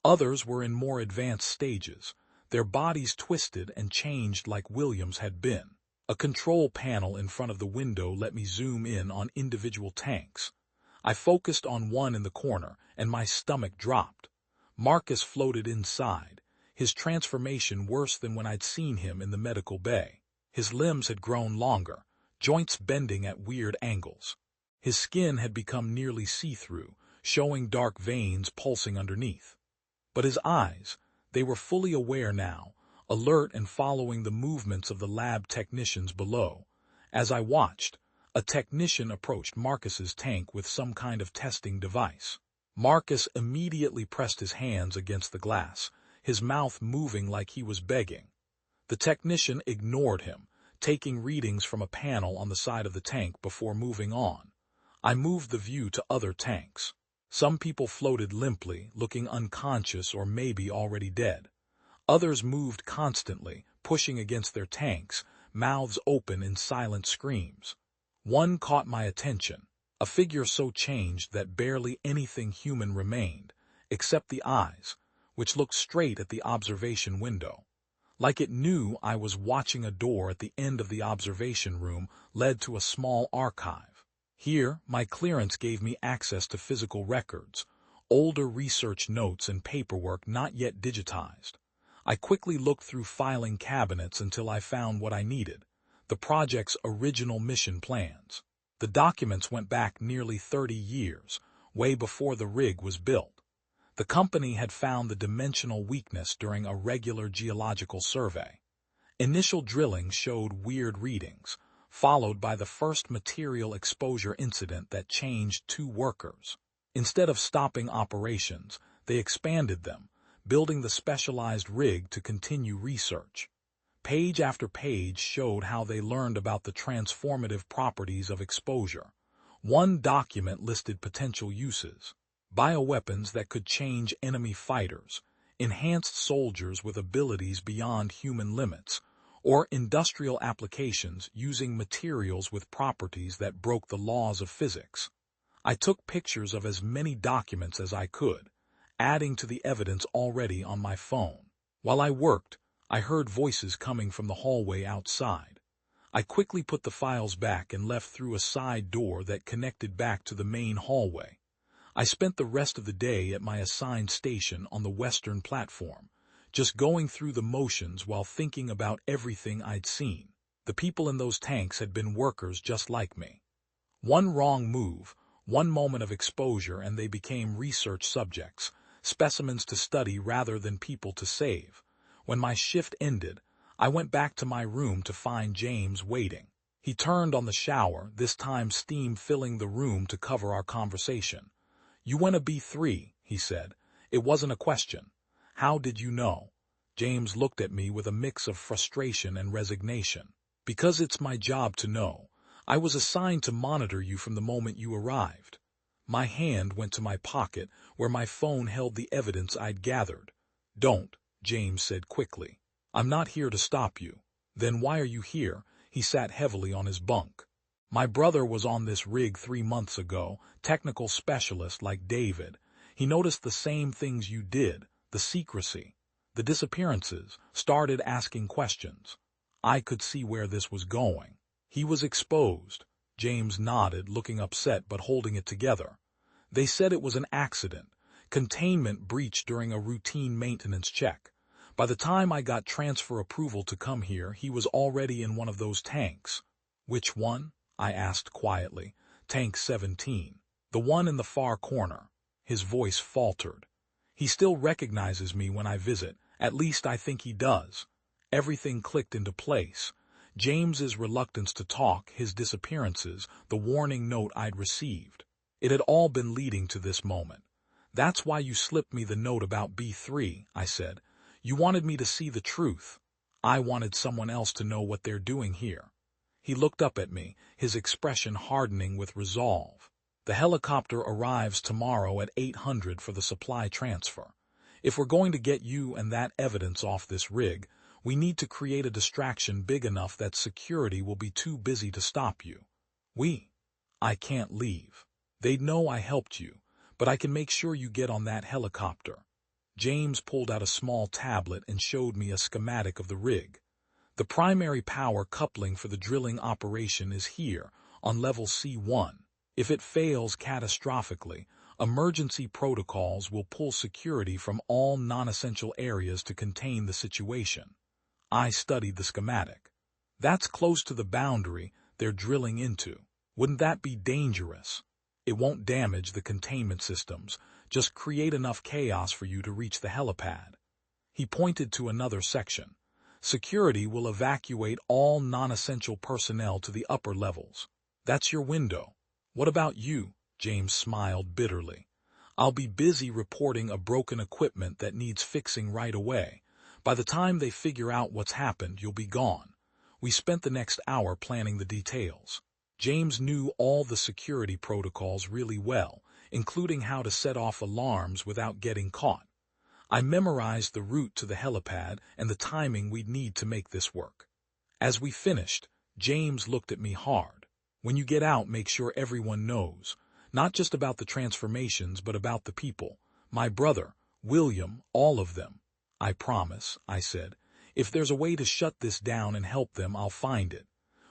S1: Others were in more advanced stages, their bodies twisted and changed like William's had been. A control panel in front of the window let me zoom in on individual tanks. I focused on one in the corner, and my stomach dropped. Marcus floated inside, his transformation worse than when I'd seen him in the medical bay. His limbs had grown longer, joints bending at weird angles. His skin had become nearly see-through, showing dark veins pulsing underneath. But his eyes, they were fully aware now, alert and following the movements of the lab technicians below. As I watched, a technician approached Marcus's tank with some kind of testing device. Marcus immediately pressed his hands against the glass, his mouth moving like he was begging. The technician ignored him, taking readings from a panel on the side of the tank before moving on. I moved the view to other tanks. Some people floated limply, looking unconscious or maybe already dead. Others moved constantly, pushing against their tanks, mouths open in silent screams. One caught my attention, a figure so changed that barely anything human remained, except the eyes, which looked straight at the observation window. Like it knew I was watching. A door at the end of the observation room led to a small archive. Here, my clearance gave me access to physical records, older research notes and paperwork not yet digitized. I quickly looked through filing cabinets until I found what I needed, the project's original mission plans. The documents went back nearly 30 years, way before the rig was built. The company had found the dimensional weakness during a regular geological survey. Initial drilling showed weird readings, followed by the first material exposure incident that changed 2 workers. Instead of stopping operations, they expanded them, building the specialized rig to continue research. Page after page showed how they learned about the transformative properties of exposure. One document listed potential uses: bioweapons that could change enemy fighters, enhanced soldiers with abilities beyond human limits, or industrial applications using materials with properties that broke the laws of physics. I took pictures of as many documents as I could, adding to the evidence already on my phone. While I worked, I heard voices coming from the hallway outside. I quickly put the files back and left through a side door that connected back to the main hallway. I spent the rest of the day at my assigned station on the western platform, just going through the motions while thinking about everything I'd seen. The people in those tanks had been workers just like me. One wrong move, one moment of exposure, and they became research subjects, specimens to study rather than people to save. When my shift ended, I went back to my room to find James waiting. He turned on the shower, this time steam filling the room to cover our conversation. "You went a B3, he said. It wasn't a question. How did you know?" James looked at me with a mix of frustration and resignation. "Because it's my job to know. I was assigned to monitor you from the moment you arrived." My hand went to my pocket, where my phone held the evidence I'd gathered. "Don't," James said quickly. "I'm not here to stop you." "Then why are you here?" He sat heavily on his bunk. "My brother was on this rig 3 months ago, technical specialist like David. He noticed the same things you did, the secrecy, the disappearances, started asking questions. I could see where this was going. He was exposed." James nodded, looking upset but holding it together. "They said it was an accident, containment breach during a routine maintenance check. By the time I got transfer approval to come here, he was already in one of those tanks. Which one? I asked quietly. Tank 17. The one in the far corner. His voice faltered. He still recognizes me when I visit. At least I think he does. Everything clicked into place. James's reluctance to talk, his disappearances, the warning note I'd received. It had all been leading to this moment. That's why you slipped me the note about B3, I said. You wanted me to see the truth. I wanted someone else to know what they're doing here. He looked up at me, his expression hardening with resolve. The helicopter arrives tomorrow at 800 for the supply transfer. If we're going to get you and that evidence off this rig, we need to create a distraction big enough that security will be too busy to stop you. I can't leave. They'd know I helped you, but I can make sure you get on that helicopter. James pulled out a small tablet and showed me a schematic of the rig. The primary power coupling for the drilling operation is here, on level C1. If it fails catastrophically, emergency protocols will pull security from all non-essential areas to contain the situation. I studied the schematic. That's close to the boundary they're drilling into. Wouldn't that be dangerous? It won't damage the containment systems, just create enough chaos for you to reach the helipad. He pointed to another section. Security will evacuate all non-essential personnel to the upper levels. That's your window. What about you? James smiled bitterly. I'll be busy reporting a broken equipment that needs fixing right away. By the time they figure out what's happened, you'll be gone. We spent the next hour planning the details. James knew all the security protocols really well, including how to set off alarms without getting caught. I memorized the route to the helipad and the timing we'd need to make this work. As we finished, James looked at me hard. When you get out, make sure everyone knows, not just about the transformations, but about the people. My brother, William, all of them. I promise, I said. If there's a way to shut this down and help them, I'll find it.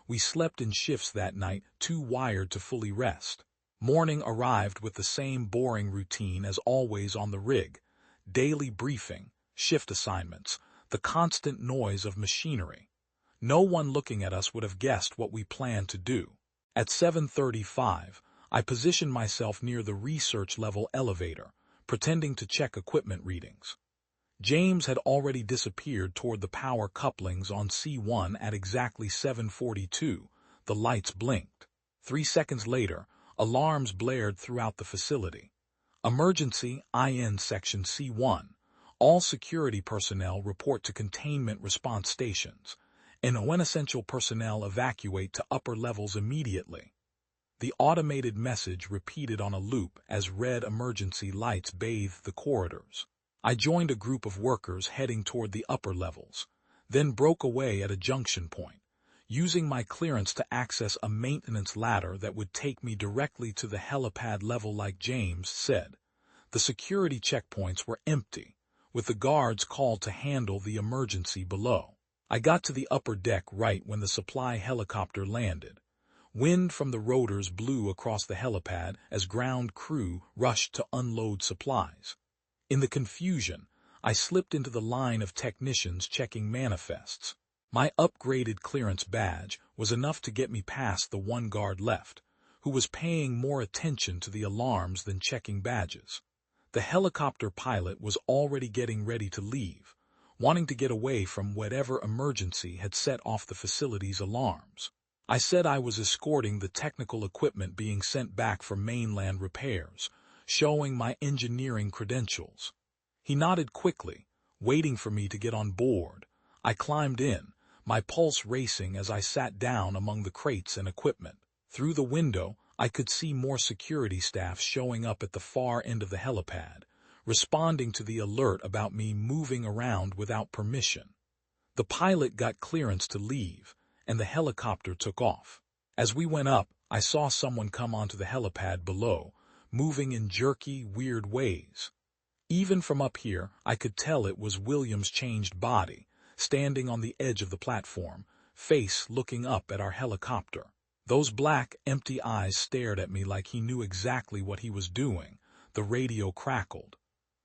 S1: We slept in shifts that night, too wired to fully rest. Morning arrived with the same boring routine as always on the rig. Daily briefing, shift assignments, the constant noise of machinery. No one looking at us would have guessed what we planned to do. At 7:35, I positioned myself near the research-level elevator, pretending to check equipment readings. James had already disappeared toward the power couplings on C1 at exactly 7:42. The lights blinked. 3 seconds later, alarms blared throughout the facility. Emergency IN Section C1. All security personnel report to containment response stations, and when essential personnel evacuate to upper levels immediately. The automated message repeated on a loop as red emergency lights bathed the corridors. I joined a group of workers heading toward the upper levels, then broke away at a junction point, using my clearance to access a maintenance ladder that would take me directly to the helipad level like James said. The security checkpoints were empty, with the guards called to handle the emergency below. I got to the upper deck right when the supply helicopter landed. Wind from the rotors blew across the helipad as ground crew rushed to unload supplies. In the confusion, I slipped into the line of technicians checking manifests. My upgraded clearance badge was enough to get me past the one guard left, who was paying more attention to the alarms than checking badges. The helicopter pilot was already getting ready to leave, wanting to get away from whatever emergency had set off the facility's alarms. I said I was escorting the technical equipment being sent back for mainland repairs, showing my engineering credentials. He nodded quickly, waiting for me to get on board. I climbed in, my pulse racing as I sat down among the crates and equipment. Through the window, I could see more security staff showing up at the far end of the helipad, responding to the alert about me moving around without permission. The pilot got clearance to leave, and the helicopter took off. As we went up, I saw someone come onto the helipad below, moving in jerky, weird ways. Even from up here, I could tell it was William's changed body, standing on the edge of the platform, face looking up at our helicopter. Those black, empty eyes stared at me like he knew exactly what he was doing. The radio crackled.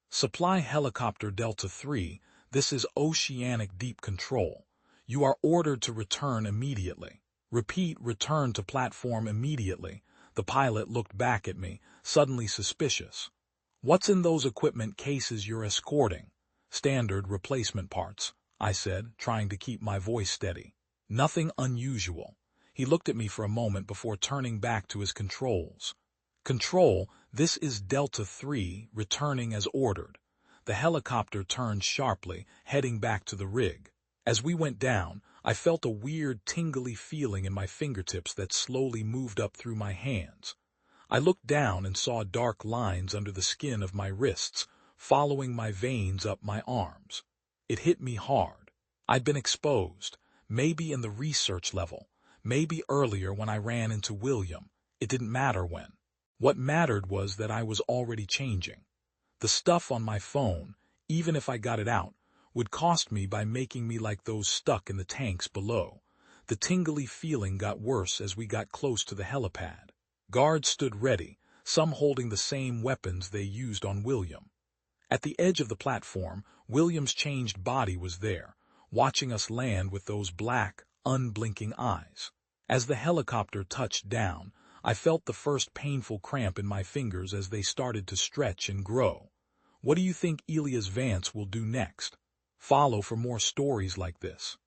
S1: Supply Helicopter Delta 3, This is oceanic deep control. You are ordered to return immediately. Repeat, return to platform immediately. The pilot looked back at me, suddenly suspicious. What's in those equipment cases you're escorting? Standard replacement parts, I said, trying to keep my voice steady. Nothing unusual. He looked at me for a moment before turning back to his controls. Control, this is Delta 3, returning as ordered. The helicopter turned sharply, heading back to the rig. As we went down, I felt a weird, tingly feeling in my fingertips that slowly moved up through my hands. I looked down and saw dark lines under the skin of my wrists, following my veins up my arms. It hit me hard. I'd been exposed, maybe in the research level, maybe earlier when I ran into William. It didn't matter when. What mattered was that I was already changing. The stuff on my phone, even if I got it out, would cost me by making me like those stuck in the tanks below. The tingly feeling got worse as we got close to the helipad. Guards stood ready, some holding the same weapons they used on William. At the edge of the platform, William's changed body was there, watching us land with those black, unblinking eyes. As the helicopter touched down, I felt the first painful cramp in my fingers as they started to stretch and grow. What do you think Elias Vance will do next? Follow for more stories like this.